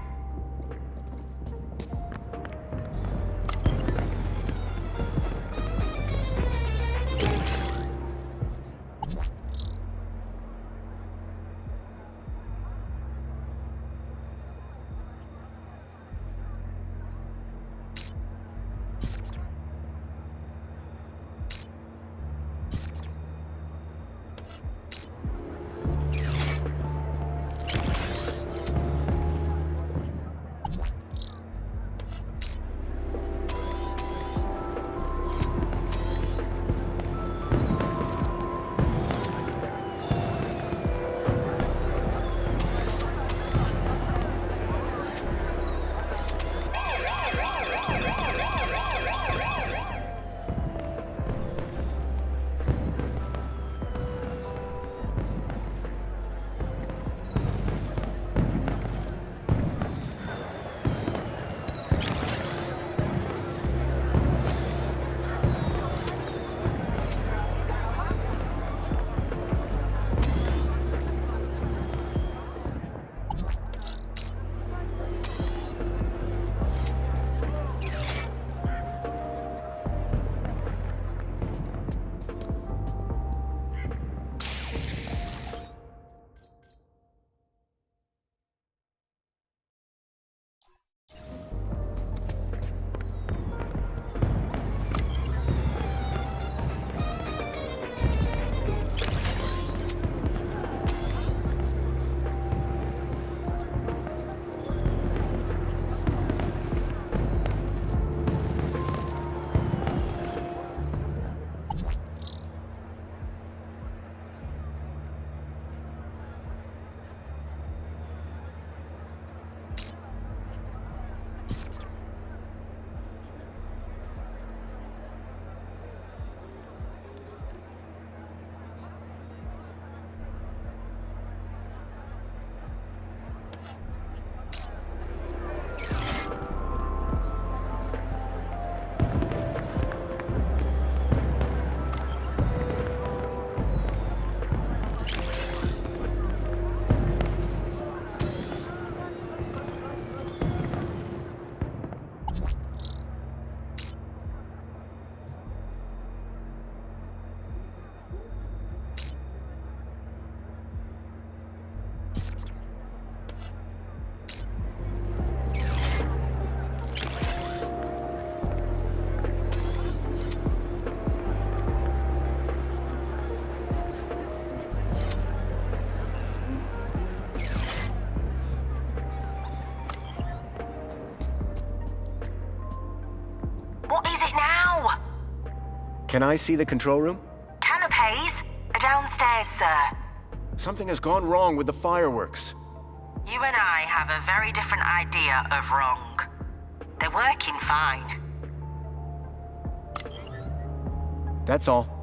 Can I see the control room? Canopies are downstairs, sir. Something has gone wrong with the fireworks. You and I have a very different idea of wrong. They're working fine. That's all.